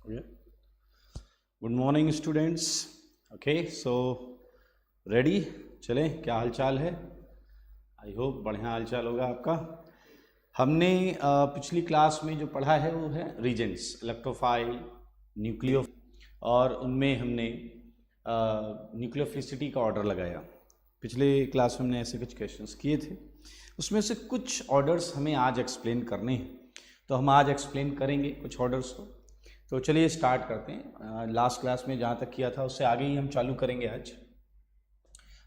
Good morning students. Okay, so ready? चलें, क्या हालचाल है? आई होप बढ़िया हालचाल होगा आपका। हमने पिछली क्लास में जो पढ़ा है वो है रीजेंट्स, इलेक्ट्रोफाइल, न्यूक्लियो, और उनमें हमने न्यूक्लियोफिलिसिटी का ऑर्डर लगाया। पिछले क्लास में हमने ऐसे कुछ क्वेश्चंस किए थे, उसमें से कुछ ऑर्डर्स हमें आज एक्सप्लेन करने हैं, तो हम आज एक्सप्लेन करेंगे कुछ ऑर्डर्स को। तो चलिए स्टार्ट करते हैं। लास्ट क्लास में जहाँ तक किया था उससे आगे ही हम चालू करेंगे। आज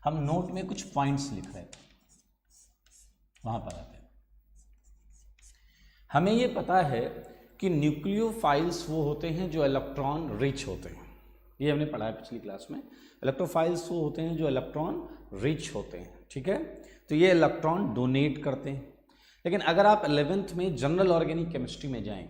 हम नोट में कुछ पॉइंट्स लिख रहे थे, वहाँ पर आते हैं। हमें ये पता है कि न्यूक्लियोफाइल्स वो होते हैं जो इलेक्ट्रॉन रिच होते हैं, ये हमने पढ़ा है पिछली क्लास में। इलेक्ट्रोफाइल्स वो होते हैं जो इलेक्ट्रॉन रिच होते हैं, ठीक है। तो ये इलेक्ट्रॉन डोनेट करते हैं। लेकिन अगर आप 11th में जनरल ऑर्गेनिक केमिस्ट्री में जाएं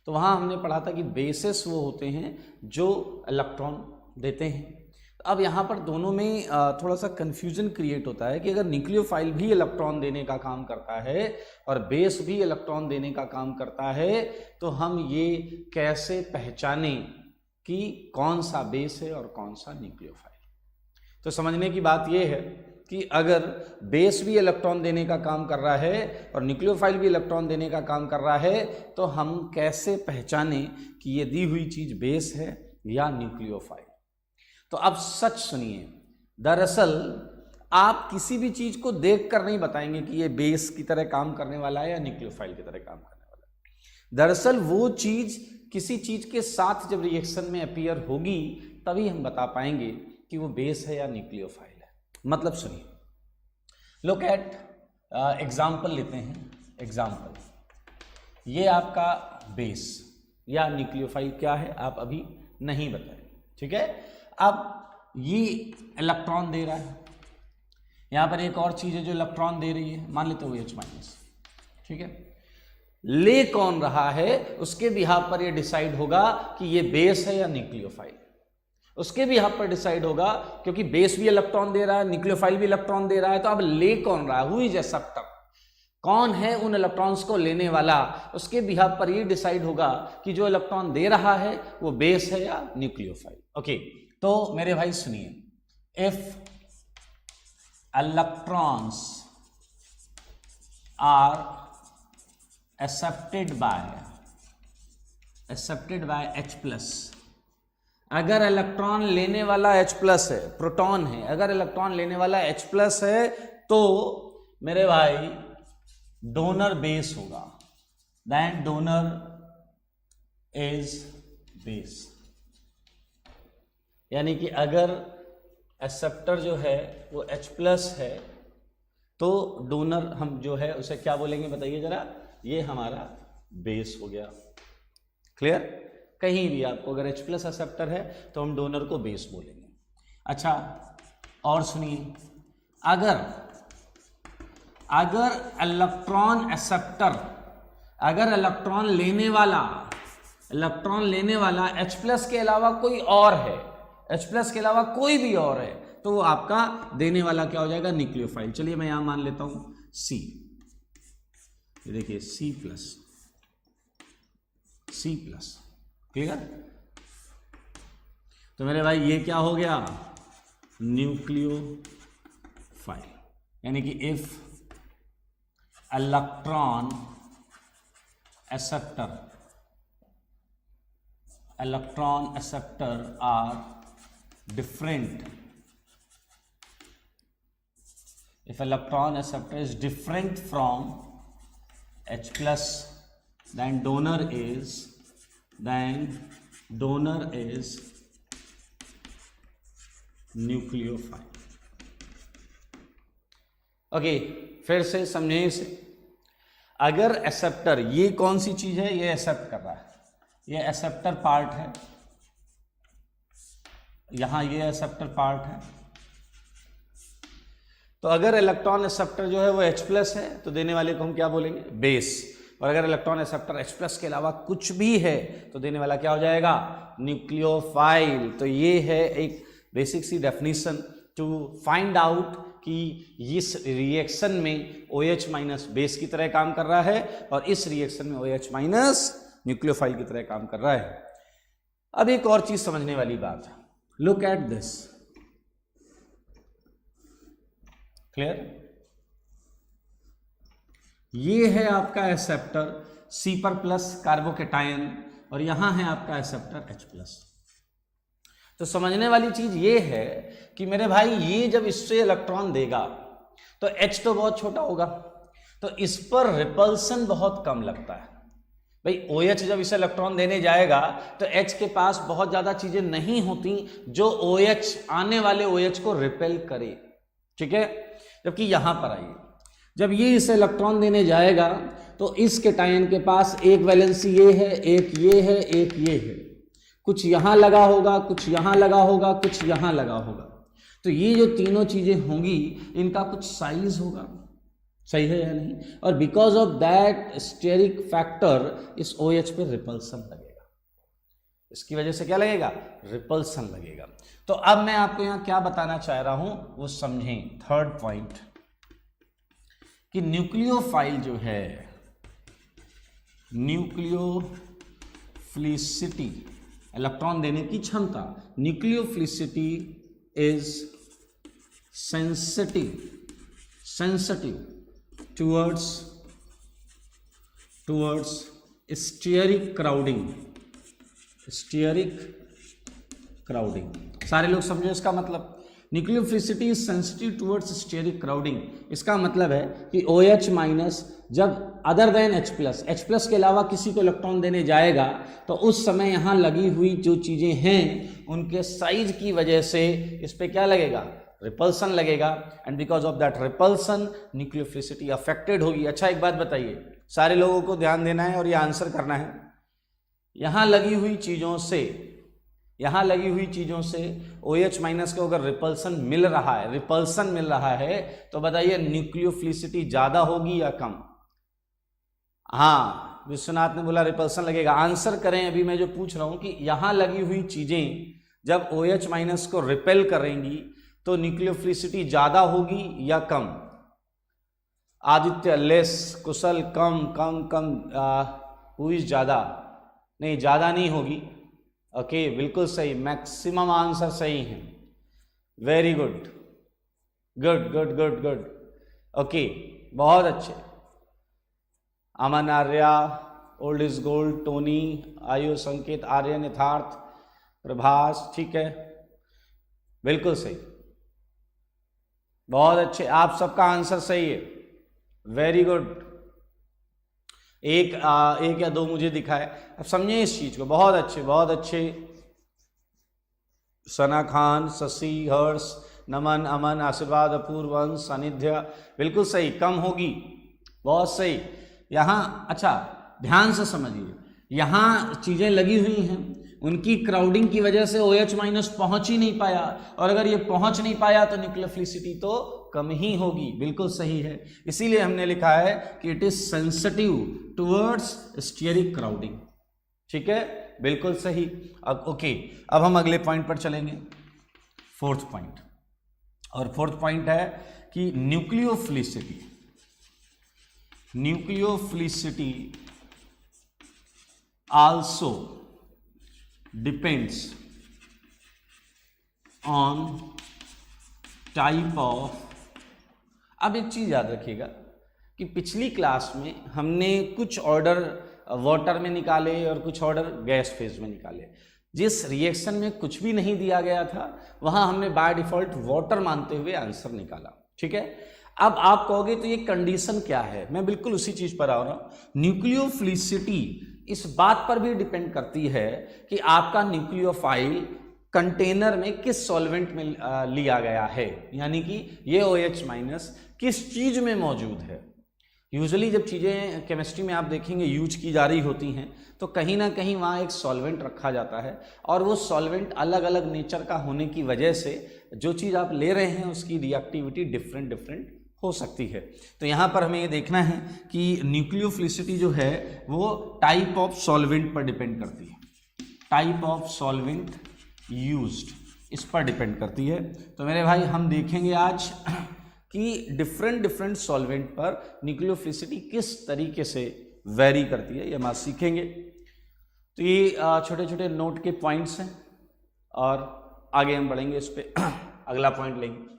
तो वहाँ हमने पढ़ा था कि बेसिस वो होते हैं जो इलेक्ट्रॉन देते हैं। अब यहाँ पर दोनों में थोड़ा सा कन्फ्यूजन क्रिएट होता है कि अगर न्यूक्लियोफाइल भी इलेक्ट्रॉन देने का काम करता है और बेस भी इलेक्ट्रॉन देने का काम करता है, तो हम ये कैसे पहचानें कि कौन सा बेस है और कौन सा न्यूक्लियोफाइल। तो समझने की बात यह है कि अगर बेस भी इलेक्ट्रॉन देने का काम कर रहा है और न्यूक्लियोफाइल भी इलेक्ट्रॉन देने का काम कर रहा है, तो हम कैसे पहचानें कि ये दी हुई चीज बेस है या न्यूक्लियोफाइल। तो अब सच सुनिए, दरअसल आप किसी भी चीज को देखकर नहीं बताएंगे कि ये बेस की तरह काम करने वाला है या न्यूक्लियोफाइल की तरह काम करने वाला है। दरअसल वो चीज किसी चीज के साथ जब रिएक्शन में अपीयर होगी तभी हम बता पाएंगे कि वो बेस है या न्यूक्लियोफाइल है। मतलब सुनिए, लुक एट एग्जाम्पल लेते हैं। एग्जाम्पल, ये आपका बेस या न्यूक्लियोफाइल क्या है आप अभी नहीं बताए, ठीक है। अब ये इलेक्ट्रॉन दे रहा है, यहां पर एक और चीज है जो इलेक्ट्रॉन दे रही है, मान लेते हो OH-, ठीक है। ले कौन रहा है उसके बिहाफ पर यह डिसाइड होगा कि ये बेस है या न्यूक्लियोफाइल। उसके भी हब पर डिसाइड होगा, क्योंकि बेस भी इलेक्ट्रॉन दे रहा है, न्यूक्लियोफाइल भी इलेक्ट्रॉन दे रहा है। तो अब ले कौन रहा है, हु इज एक्सेप्टर, कौन है उन इलेक्ट्रॉन्स को लेने वाला, उसके बिहाफ पर ये डिसाइड होगा कि जो इलेक्ट्रॉन दे रहा है वो बेस है या न्यूक्लियोफाइल। ओके, तो मेरे भाई सुनिए, if electrons are accepted by H+, अगर इलेक्ट्रॉन लेने वाला H+ है, प्रोटॉन है, अगर इलेक्ट्रॉन लेने वाला H+ है तो मेरे भाई डोनर बेस होगा, देन डोनर इज बेस। यानी कि अगर एक्सेप्टर जो है वो H+ है तो डोनर हम जो है उसे क्या बोलेंगे बताइए जरा, ये हमारा बेस हो गया। क्लियर? कहीं भी आपको अगर H+ एक्सेप्टर है तो हम डोनर को बेस बोलेंगे। अच्छा, और सुनिए, अगर इलेक्ट्रॉन एक्सेप्टर, अगर इलेक्ट्रॉन लेने वाला H+ के अलावा कोई और है, H+ के अलावा कोई भी और है, तो वो आपका देने वाला क्या हो जाएगा, न्यूक्लियोफाइल। चलिए मैं यहां मान लेता हूं C, ये देखिए C+, क्लियर। तो मेरे भाई ये क्या हो गया, न्यूक्लियोफाइल। यानी कि if electron acceptor are different, if electron acceptor is different from H+, then donor is nucleophile. Okay, फिर से समझे इसे। अगर एक्सेप्टर, ये कौन सी चीज है, ये एक्सेप्ट कर रहा है, ये एक्सेप्टर पार्ट है, यहां ये एक्सेप्टर पार्ट है। तो अगर इलेक्ट्रॉन एक्सेप्टर जो है वो H+ है तो देने वाले को हम क्या बोलेंगे, बेस। और अगर इलेक्ट्रॉन एक्सेप्टर H+ के अलावा कुछ भी है तो देने वाला क्या हो जाएगा, न्यूक्लियोफाइल। तो ये है एक बेसिक सी डेफिनेशन टू फाइंड आउट कि इस रिएक्शन में OH- बेस की तरह काम कर रहा है और इस रिएक्शन में OH- न्यूक्लियोफाइल की तरह काम कर रहा है। अब एक और चीज समझने वाली बात है, लुक एट दिस, क्लियर? ये है आपका एक्सेप्टर C पर प्लस कार्बोकेटायन और यहां है आपका एक्सेप्टर H प्लस। तो समझने वाली चीज ये है कि मेरे भाई ये जब इससे इलेक्ट्रॉन देगा तो H तो बहुत छोटा होगा, तो इस पर रिपल्सन बहुत कम लगता है। भाई OH जब इसे इलेक्ट्रॉन देने जाएगा तो H के पास बहुत ज्यादा चीजें नहीं होती जो OH आने वाले OH को रिपेल करे, ठीक है? जबकि यहां पर आइए, जब ये इसे इलेक्ट्रॉन देने जाएगा तो इस केटायन के पास एक वैलेंसी ये है, एक ये है, एक ये है, कुछ यहां लगा होगा, कुछ यहां लगा होगा, कुछ यहां लगा होगा। तो ये जो तीनों चीजें होंगी इनका कुछ साइज होगा, सही है या नहीं? और because of that steric factor इस OH पे रिपल्सन लगेगा, इसकी वजह से क्या लगेगा? रिपल्सन लगेगा। तो अब मैं आपको यहां क्या बताना चाह रहा हूं वो समझें। थर्ड पॉइंट कि न्यूक्लियोफाइल जो है, न्यूक्लियोफिलिसिटी, इलेक्ट्रॉन देने की क्षमता, nucleophilicity is sensitive towards steric crowding। सारे लोग समझो इसका मतलब, nucleophilicity is sensitive towards steric crowding. इसका मतलब है कि OH माइनस जब अदर देन H प्लस के अलावा किसी को इलेक्ट्रॉन देने जाएगा तो उस समय यहाँ लगी हुई जो चीजें हैं उनके साइज की वजह से इस पे क्या लगेगा? रिपल्सन लगेगा, and because of that repulsion nucleophilicity affected होगी। अच्छा एक बात बताइए, सारे लोगों को ध्यान देना है और ये आंसर करना है। यहां लगी हुई चीजों से OH माइनस को अगर रिपल्सन मिल रहा है तो बताइए न्यूक्लियोफिलिसिटी ज्यादा होगी या कम? हाँ, विश्वनाथ ने बोला रिपल्सन लगेगा। आंसर करें अभी मैं जो पूछ रहा हूं कि यहां लगी हुई चीजें जब OH माइनस को रिपेल करेंगी तो न्यूक्लियोफिलिसिटी ज्यादा होगी या कम? आदित्य लेस, कुशल कम, हु इज ज्यादा? नहीं, ज्यादा नहीं होगी। ओके, बिल्कुल सही, मैक्सिमम आंसर सही है। Very good. ओके, बहुत अच्छे। Aman Arya, old is gold, Tony, Ayu, Sanket, Aryan, यथार्थ, प्रभास, ठीक है, बिल्कुल सही, बहुत अच्छे, आप सबका आंसर सही है। Very good. एक या दो मुझे दिखाए, अब समझिए इस चीज को। बहुत अच्छे। सना खान, शशि, हर्ष, नमन, अमन, आशीर्वाद, अपूर्व, वंश, सानिध्य, बिल्कुल सही, कम होगी, बहुत सही। यहां अच्छा ध्यान से समझिए, यहां चीजें लगी हुई हैं, उनकी क्राउडिंग की वजह से OH माइनस पहुंच ही नहीं पाया, और अगर ये पहुंच नहीं पाया तो न्यूक्लियोफिलिसिटी तो कम ही होगी, बिल्कुल सही है। इसीलिए हमने लिखा है कि it is sensitive towards steric crowding, ठीक है, बिल्कुल सही। अब ओके, अब हम अगले पॉइंट पर चलेंगे, फोर्थ पॉइंट। और फोर्थ पॉइंट है कि nucleophilicity also depends on type of. अब एक चीज याद रखिएगा कि पिछली क्लास में हमने कुछ ऑर्डर वाटर में निकाले और कुछ ऑर्डर गैस फेज में निकाले। जिस रिएक्शन में कुछ भी नहीं दिया गया था वहां हमने बाय डिफॉल्ट वाटर मानते हुए आंसर निकाला, ठीक है। अब आप कहोगे तो ये कंडीशन क्या है, मैं बिल्कुल उसी चीज पर आ रहा हूं। न्यूक्लियोफिलिसिटी इस बात पर भी डिपेंड करती है कि आपका न्यूक्लियोफाइल कंटेनर में किस सॉल्वेंट में लिया गया है, यानी कि ये OH माइनस किस चीज में मौजूद है। यूजुअली जब चीज़ें केमिस्ट्री में आप देखेंगे यूज की जा रही होती हैं तो कहीं ना कहीं वहाँ एक सॉल्वेंट रखा जाता है, और वो सॉल्वेंट अलग अलग नेचर का होने की वजह से जो चीज़ आप ले रहे हैं उसकी रिएक्टिविटी डिफरेंट हो सकती है। तो यहाँ पर हमें ये देखना है कि न्यूक्लियोफिलिसिटी जो है वो टाइप ऑफ सॉल्वेंट पर डिपेंड करती है, टाइप ऑफ सॉल्वेंट यूज्ड इस पर डिपेंड करती है। तो मेरे भाई हम देखेंगे आज कि डिफरेंट सॉल्वेंट पर न्यूक्लियोफिलिसिटी किस तरीके से वेरी करती है, ये हम आज सीखेंगे। तो ये छोटे छोटे नोट के पॉइंट्स हैं और आगे हम बढ़ेंगे इस पे अगला पॉइंट लेंगे।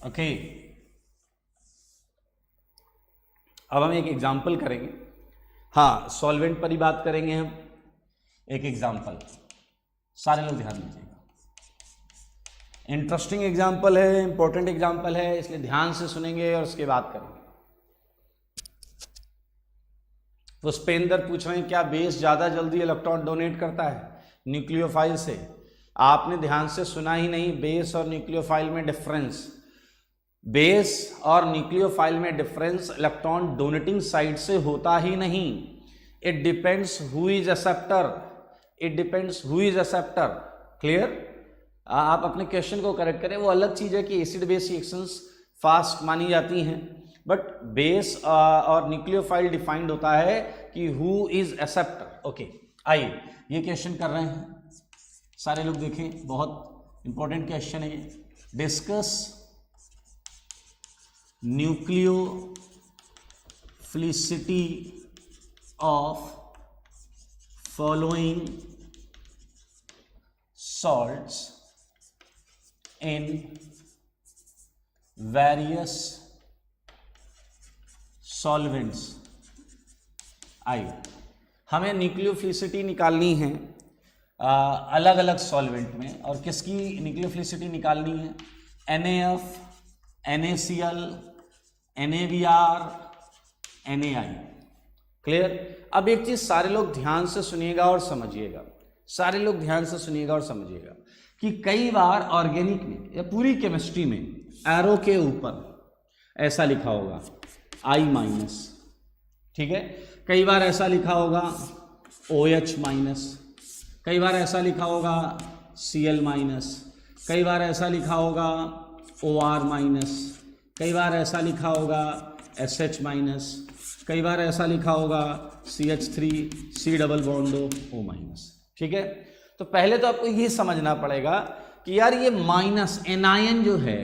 ओके, अब हम एक एग्जाम्पल करेंगे। हाँ, सॉल्वेंट पर ही बात करेंगे हम। एक एग्जाम्पल, सारे लोग ध्यान दीजिएगा, इंटरेस्टिंग एग्जाम्पल है, इंपॉर्टेंट एग्जाम्पल है, इसलिए ध्यान से सुनेंगे और उसके बाद करेंगे। पुष्पेंद्र पूछ रहे हैं क्या बेस ज़्यादा जल्दी इलेक्ट्रॉन डोनेट करता है न्यूक्लियोफाइल से? आपने ध्यान से सुना ही नहीं। बेस और न्यूक्लियोफाइल में डिफरेंस, बेस और न्यूक्लियोफाइल में डिफरेंस इलेक्ट्रॉन डोनेटिंग साइड से होता ही नहीं। It depends who is acceptor, it depends who is acceptor. Clear? आप अपने क्वेश्चन को करेक्ट करें। वो अलग चीज़ है कि एसिड बेस रिएक्शंस फास्ट मानी जाती हैं, बट बेस और न्यूक्लियोफाइल डिफाइंड होता है कि हु इज एक्सेप्टर। ओके, आइए ये क्वेश्चन कर रहे हैं, सारे लोग देखें, बहुत इंपॉर्टेंट क्वेश्चन है ये। Discuss nucleophilicity of following salts in various solvents। आइए, हमें न्यूक्लियोफिलिसिटी निकालनी है अलग अलग सॉल्वेंट में, और किसकी न्यूक्लियोफिलिसिटी निकालनी है? NaF, NaCl, NaBr, NaI। Clear? अब एक चीज सारे लोग ध्यान से सुनिएगा और समझिएगा, सारे लोग ध्यान से सुनिएगा और समझिएगा कि कई बार ऑर्गेनिक में या पूरी केमिस्ट्री में एरो के ऊपर ऐसा लिखा होगा I-, ठीक है? कई बार ऐसा लिखा होगा OH-, कई बार ऐसा लिखा होगा Cl-, कई बार ऐसा लिखा होगा OR-, कई बार ऐसा लिखा होगा SH-, कई बार ऐसा लिखा होगा CH3 C double bond O-। ठीक है? तो पहले तो आपको ये समझना पड़ेगा कि यार ये माइनस एनायन जो है,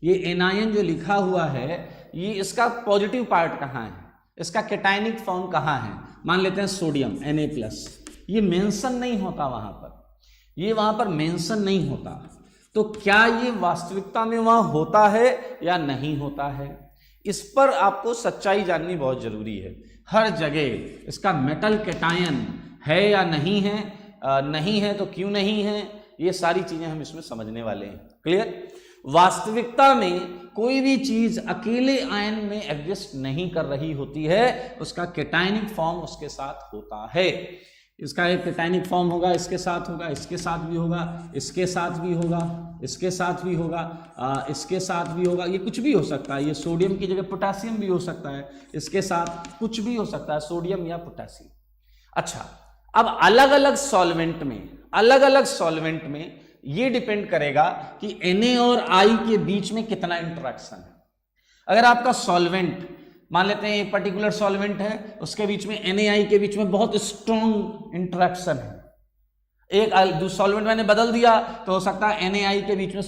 ये एनायन जो लिखा हुआ है, ये इसका पॉजिटिव पार्ट कहाँ है, इसका कैटायनिक फॉर्म कहाँ है? मान लेते हैं सोडियम Na+, ये मेंशन नहीं होता वहां पर, ये वहां पर मेंशन नहीं होता। तो क्या ये वास्तविकता में वहां होता है या नहीं होता है? इस पर आपको सच्चाई जाननी बहुत जरूरी है। हर जगह इसका मेटल कैटायन है या नहीं है, नहीं है तो क्यों नहीं है, ये सारी चीजें हम इसमें समझने वाले हैं। क्लियर? वास्तविकता में कोई भी चीज अकेले आयन में एग्जिस्ट नहीं कर रही होती है, उसका कैटायनिक फॉर्म उसके साथ होता है। इसका एक कैटायनिक फॉर्म होगा, इसके साथ होगा, इसके साथ भी होगा, इसके साथ भी होगा, इसके साथ भी होगा, इसके साथ भी होगा, ये कुछ भी हो सकता है। ये सोडियम की जगह पोटेशियम भी हो सकता है, इसके साथ कुछ भी हो सकता है, सोडियम या पोटेशियम। अच्छा, अब अलग अलग सॉल्वेंट में, अलग अलग सॉल्वेंट में ये डिपेंड करेगा कि Na और I के बीच में कितना इंटरेक्शन है। अगर आपका सॉल्वेंट, मान लेते हैं एक पर्टिकुलर सॉल्वेंट है, उसके बीच में NaI के बीच में बहुत स्ट्रॉन्ग इंटरेक्शन है, एक सॉल्वेंट मैंने बदल दिया तो हो सकता है NaI के बीच में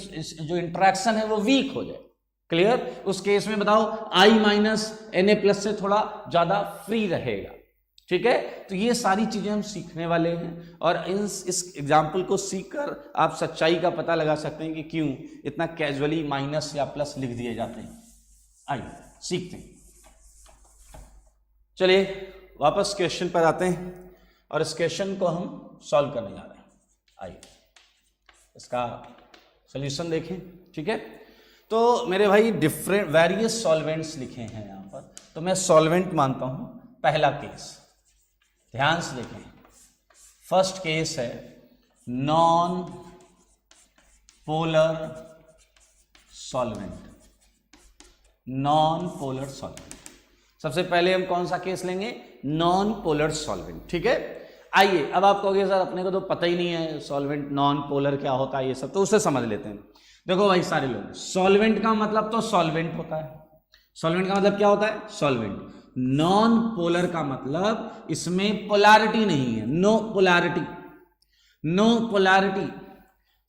जो इंटरेक्शन है वो वीक हो जाए। क्लियर? उस केस में बताओ I- Na+ से थोड़ा ज्यादा फ्री रहेगा। ठीक है? तो ये सारी चीजें हम सीखने वाले हैं, और इस एग्जाम्पल को सीखकर आप सच्चाई का पता लगा सकते हैं कि क्यों इतना कैजुअली माइनस या प्लस लिख दिए जाते हैं। आइए सीखते हैं। चलिए वापस क्वेश्चन पर आते हैं और इस क्वेश्चन को हम सॉल्व करने जा रहे हैं। आइए इसका सॉल्यूशन देखें। ठीक है? तो मेरे भाई डिफरेंट वेरियस सॉल्वेंट्स लिखे हैं यहां पर, तो मैं सॉल्वेंट मानता हूं। पहला केस ध्यान से देखें, फर्स्ट केस है non polar solvent. Non polar solvent, सबसे पहले हम कौन सा केस लेंगे? Non polar solvent. ठीक है? आइए, अब आप कहोगे सर अपने को तो पता ही नहीं है सॉल्वेंट नॉन पोलर क्या होता है, ये सब, तो उसे समझ लेते हैं। देखो भाई सारे लोग, सॉल्वेंट का मतलब तो सॉल्वेंट होता है। सॉल्वेंट का मतलब क्या होता है? सॉल्वेंट। नॉन पोलर का मतलब इसमें पोलैरिटी नहीं है, no polarity. No polarity,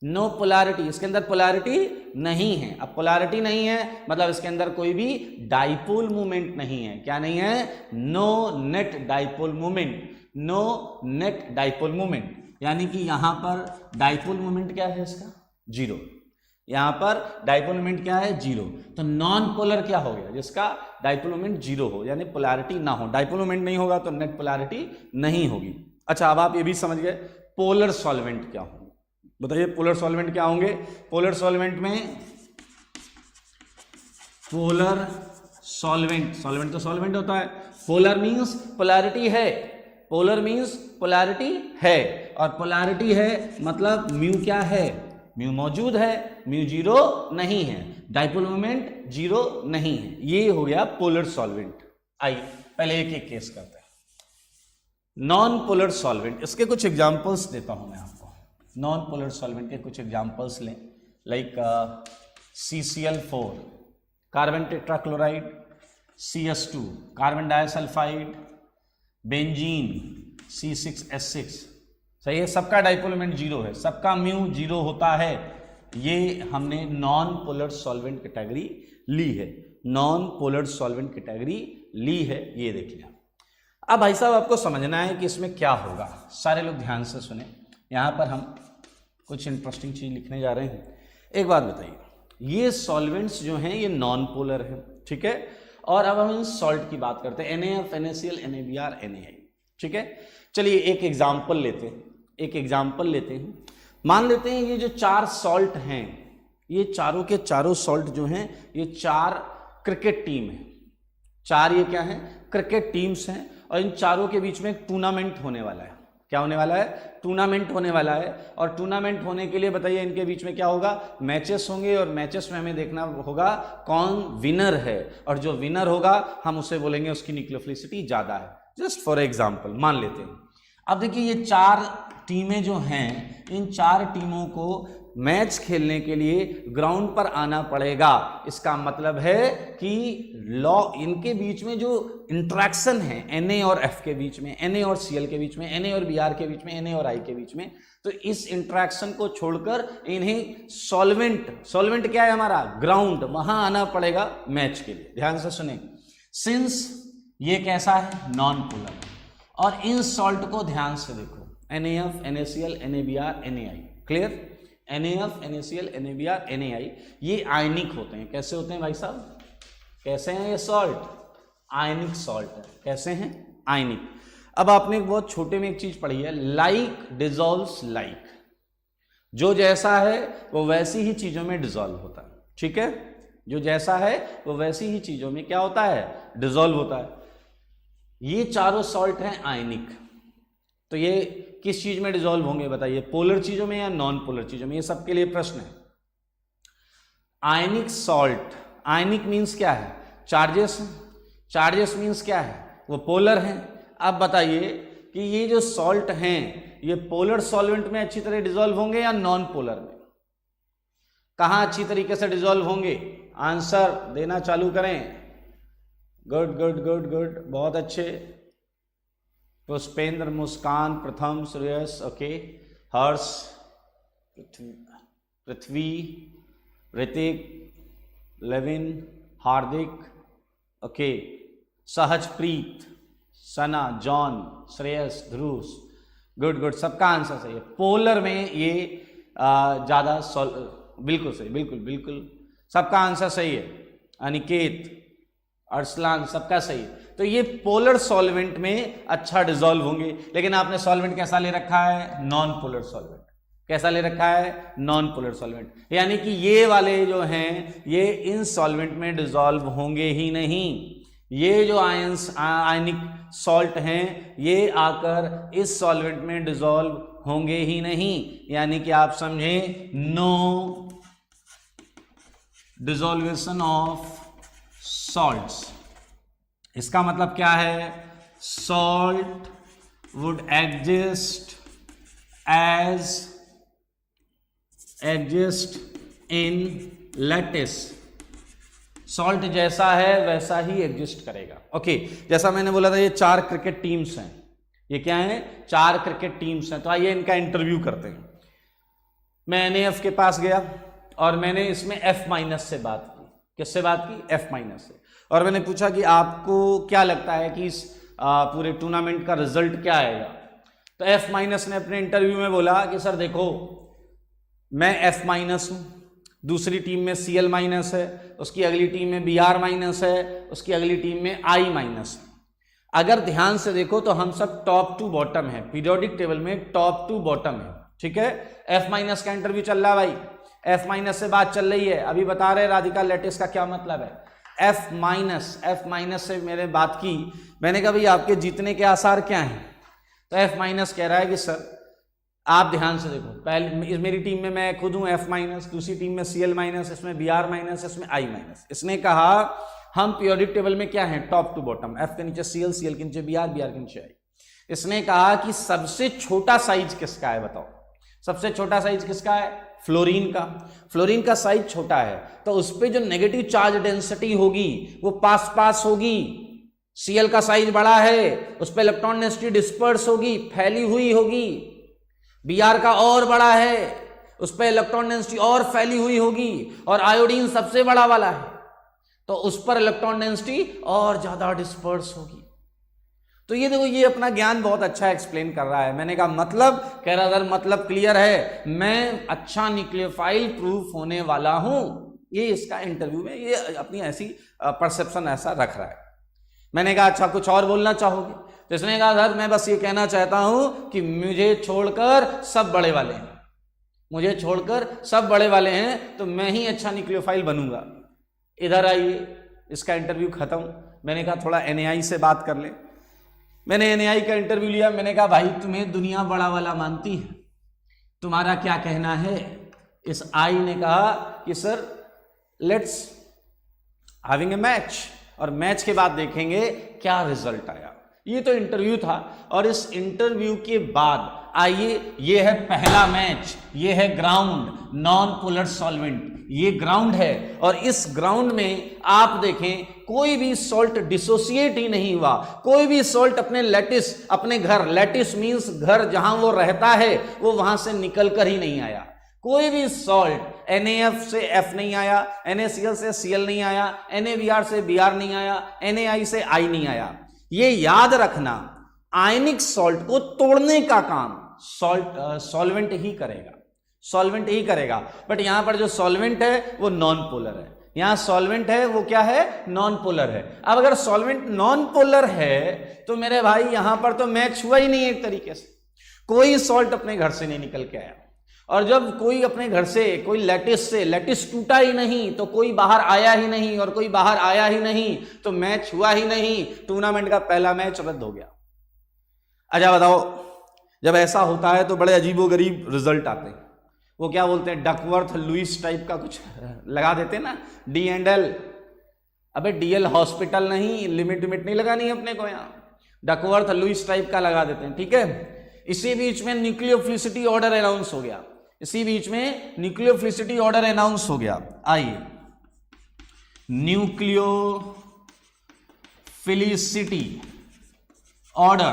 no polarity, इसके अंदर पोलैरिटी नहीं है। अब पोलैरिटी नहीं है मतलब इसके अंदर कोई भी डाइपोल मूवमेंट नहीं है। क्या नहीं है? No net dipole movement, no net dipole movement, यानी कि यहां पर डाइपोल मूवमेंट क्या है इसका? जीरो। यहां पर डाइपोल मूवमेंट क्या है? जीरो। तो नॉन पोलर क्या हो गया? जिसका डाइपोल मूवमेंट जीरो हो, यानी पोलैरिटी ना हो। डाइपोल मूवमेंट नहीं होगा तो नेट पोलैरिटी नहीं होगी। अच्छा, अब आप ये भी समझ गए पोलर सॉल्वेंट क्या होंगे। बताइए पोलर सॉल्वेंट क्या होंगे? पोलर सॉल्वेंट में पोलर सॉल्वेंट, सॉल्वेंट तो सॉल्वेंट होता है। पोलर मींस पोलैरिटी है, पोलर मींस पोलैरिटी है, और पोलैरिटी है मतलब म्यू क्या है? म्यू मौजूद है, म्यू जीरो नहीं है, डाइपोल मोमेंट जीरो नहीं है। ये हो गया पोलर सॉल्वेंट। आइए पहले एक एक केस करते हैं। नॉन पोलर सॉल्वेंट, इसके कुछ एग्जांपल्स देता हूं मैं आपको। नॉन पोलर सॉल्वेंट के कुछ एग्जांपल्स लें, like CCl4 carbon tetrachloride, CS2 carbon disulphide, benzene C6H6। सही है, सबका डाइपोल मोमेंट जीरो है, सबका म्यू जीरो होता है। ये हमने नॉन पोलर सॉल्वेंट कैटेगरी ली है, नॉन पोलर सॉल्वेंट कैटेगरी ली है, ये देख लिया। अब भाई साहब आपको समझना है कि इसमें क्या होगा। सारे लोग ध्यान से सुने, यहाँ पर हम कुछ इंटरेस्टिंग चीज लिखने जा रहे हैं। एक बात बताइए, ये सॉल्वेंट्स जो हैं ये नॉन पोलर है, ठीक है। और अब हम सॉल्ट की बात करते हैं, NaF, NaCl, NaBr, NaI, ठीक है। चलिए एक एग्जाम्पल लेते हैं, एक एग्जाम्पल लेते हैं। मान लेते हैं ये जो चार सॉल्ट हैं, ये चारों के चारों सॉल्ट जो हैं ये चार क्रिकेट टीम है। चार ये क्या है? क्रिकेट टीम्स हैं, और इन चारों के बीच में एक टूर्नामेंट होने वाला है। क्या होने वाला है? टूर्नामेंट होने वाला है। और टूर्नामेंट होने के लिए बताइए इनके बीच में क्या होगा? मैचेस होंगे, और मैचेस में हमें देखना होगा कौन विनर है, और जो विनर होगा हम उसे बोलेंगे उसकी न्यूक्लियोफिलिसिटी ज्यादा है। जस्ट फॉर एग्जाम्पल मान लेते हैं। अब देखिए ये चार टीमें जो हैं, इन चार टीमों को मैच खेलने के लिए ग्राउंड पर आना पड़ेगा। इसका मतलब है कि इनके बीच में जो इंटरेक्शन है Na और F के बीच में, Na और Cl के बीच में, Na और Br के बीच में, Na और I के बीच में, तो इस इंटरेक्शन को छोड़कर इन्हें सॉल्वेंट क्या है हमारा? ग्राउंड, वहां आना पड़ेगा मैच के लिए। ध्यान से सुने, सिंस ये कैसा है? नॉन पोलर, और इन सॉल्ट को ध्यान से देखो, NaF, NaCl, NaBr, NaI, clear? NaF, NaCl, NaBr, NaI ये आयनिक होते हैं। कैसे होते हैं भाई साहब? कैसे हैं ये सॉल्ट? आयनिक सॉल्ट है। कैसे हैं? आयनिक। अब आपने एक बहुत छोटे में एक चीज पढ़ी है, लाइक डिजॉल्व्स लाइक। जो जैसा है वो वैसी ही चीजों में डिजॉल्व होता है, ठीक है। जो जैसा है वो वैसी ही चीजों में क्या होता है? डिजॉल्व होता है। ये चारों सॉल्ट हैं आयनिक, तो ये किस चीज में डिसॉल्व होंगे बताइए? पोलर चीजों में या नॉन पोलर चीजों में? ये सबके लिए प्रश्न है। आयनिक सॉल्ट, आयनिक मींस क्या है? चार्जेस। चार्जेस मींस क्या है? वो पोलर हैं। अब बताइए कि ये जो सॉल्ट हैं ये पोलर सॉल्वेंट में अच्छी तरह डिसॉल्व होंगे या नॉन पोलर में? कहां अच्छी तरीके से डिसॉल्व होंगे? आंसर देना चालू करें। गुड गुड गुड गुड, बहुत अच्छे। पुष्पेंद्र, मुस्कान, प्रथम, श्रेयस, ओके, हर्ष, पृथ्वी, ऋतिक, लेविन, हार्दिक, ओके, सहजप्रीत, सना, जॉन, श्रेयस, ध्रुव, गुड गुड, सबका आंसर सही है। पोलर में ये ज्यादा बिल्कुल सही, बिल्कुल बिल्कुल, सबका आंसर सही है। अनिकेत, अरसलान, सबका सही है। तो ये पोलर सॉल्वेंट में अच्छा डिसॉल्व होंगे। लेकिन आपने सॉल्वेंट कैसा ले रखा है? Non polar solvent. कैसा ले रखा है? नॉन पोलर सॉल्वेंट, यानी कि ये वाले जो हैं ये इन सॉल्वेंट में डिसॉल्व होंगे ही नहीं। ये जो आयनिक सॉल्ट हैं ये आकर इस सॉल्वेंट में डिसॉल्व होंगे ही नहीं, यानी कि आप समझें नो डिसॉल्वेशन ऑफ सॉल्ट्स। इसका मतलब क्या है? Salt would exist in lattice. Salt जैसा है वैसा ही एग्जिस्ट करेगा। ओके, जैसा मैंने बोला था ये चार क्रिकेट टीम्स हैं। ये क्या है? चार क्रिकेट टीम्स हैं। तो आइए इनका इंटरव्यू करते हैं। मैं NaF के पास गया और मैंने इसमें F माइनस से बात की। किससे बात की? F माइनस से। और मैंने पूछा कि आपको क्या लगता है कि इस पूरे टूर्नामेंट का रिजल्ट क्या आएगा? तो F माइनस ने अपने इंटरव्यू में बोला कि सर देखो, मैं F माइनस हूँ, दूसरी टीम में Cl माइनस है, उसकी अगली टीम में Br माइनस है, उसकी अगली टीम में I माइनस है। अगर ध्यान से देखो तो हम सब टॉप टू बॉटम है, पीरियोडिक टेबल में टॉप टू बॉटम है, ठीक है। F माइनस का इंटरव्यू चल रहा है भाई, F माइनस से बात चल रही है। अभी बता रहे राधिका लैटिस का क्या मतलब है। F माइनस से मैंने बात की, मैंने कहा भाई आपके जीतने के आसार क्या हैं? तो F माइनस कह रहा है कि सर आप ध्यान से देखो, पहले मेरी टीम में मैं खुद हूं F माइनस, दूसरी टीम में Cl माइनस, इसमें Br माइनस, इसमें I माइनस। इसने कहा हम पीरियोडिक टेबल में क्या है? टॉप टू बॉटम, F के नीचे Cl, Cl के नीचे Br, Br के नीचे I। इसने कहा कि सबसे छोटा साइज किसका है बताओ? सबसे छोटा साइज किसका है? फ्लोरीन का। फ्लोरीन का साइज छोटा है तो उस पर जो नेगेटिव चार्ज डेंसिटी होगी वो पास पास होगी। Cl का साइज बड़ा है, उस पर इलेक्ट्रॉन डेंसिटी डिस्पर्स होगी, फैली हुई होगी। Br का और बड़ा है, उस पर इलेक्ट्रॉन डेंसिटी और फैली हुई होगी। और आयोडीन सबसे बड़ा वाला है तो उस पर इलेक्ट्रॉन डेंसिटी और ज्यादा डिस्पर्स होगी। तो ये देखो, ये अपना ज्ञान बहुत अच्छा एक्सप्लेन कर रहा है। मैंने कहा मतलब, कह रहा सर मतलब क्लियर है, मैं अच्छा न्यूक्लियोफाइल प्रूफ होने वाला हूं। ये इसका इंटरव्यू में ये अपनी ऐसी परसेप्शन ऐसा रख रहा है। मैंने कहा अच्छा कुछ और बोलना चाहोगे? तो इसने कहा सर मैं बस ये कहना चाहता हूं कि मुझे छोड़कर सब बड़े वाले हैं, मुझे छोड़कर सब बड़े वाले हैं, तो मैं ही अच्छा न्यूक्लियोफाइल बनूंगा। इधर आइए, इसका इंटरव्यू खत्म। मैंने कहा थोड़ा NAI से बात कर ले। मैंने NAI का इंटरव्यू लिया। मैंने कहा भाई तुम्हें दुनिया बड़ा वाला मानती है, तुम्हारा क्या कहना है? इस I ने कहा कि sir let's having a match, और मैच के बाद देखेंगे क्या रिजल्ट आया। ये तो इंटरव्यू था। और इस इंटरव्यू के बाद आइए, ये है पहला मैच, ये है ग्राउंड, नॉन पोलर सॉल्वेंट, ये ग्राउंड है। और इस ग्राउंड में आप देखें कोई भी सॉल्ट डिसोसिएट ही नहीं हुआ, कोई भी सॉल्ट अपने लैटिस, अपने घर, लैटिस मींस घर जहां वो रहता है, वो वहां से निकल कर ही नहीं आया। कोई भी सॉल्ट NaF से F नहीं आया, NaCl से Cl नहीं आया, NaBr से Br नहीं आया, NaI से I नहीं आया। ये याद रखना, आयनिक सॉल्ट को तोड़ने का काम सॉल्वेंट ही करेगा, सॉल्वेंट ही करेगा। बट यहां पर जो सॉल्वेंट है वो नॉन पोलर है, यहां सॉल्वेंट है वो क्या है? नॉन पोलर है। अब अगर सॉल्वेंट नॉन पोलर है तो मेरे भाई यहां पर तो मैच हुआ ही नहीं एक तरीके से। कोई सॉल्ट अपने घर से नहीं निकल के आया, और जब कोई अपने घर से, कोई लैटिस से, लैटिस टूटा ही नहीं तो कोई बाहर आया ही नहीं, और कोई बाहर आया ही नहीं तो मैच हुआ ही नहीं, टूर्नामेंट का पहला मैच रद्द हो गया। अच्छा बताओ, जब ऐसा होता है तो बड़े अजीबोगरीब रिजल्ट आते हैं। वो क्या बोलते हैं, डकवर्थ लुइस टाइप का कुछ लगा देते हैं ना, D&L। अबे DL हॉस्पिटल नहीं, लिमिट नहीं लगानी है अपने को, यहाँ डकवर्थ लुइस टाइप का लगा देते हैं, ठीक है। इसी बीच में न्यूक्लियोफिलिसिटी ऑर्डर अनाउंस हो गया, इसी बीच में न्यूक्लियोफिलिसिटी ऑर्डर अनाउंस हो गया। आइए, न्यूक्लियोफिलिसिटी ऑर्डर,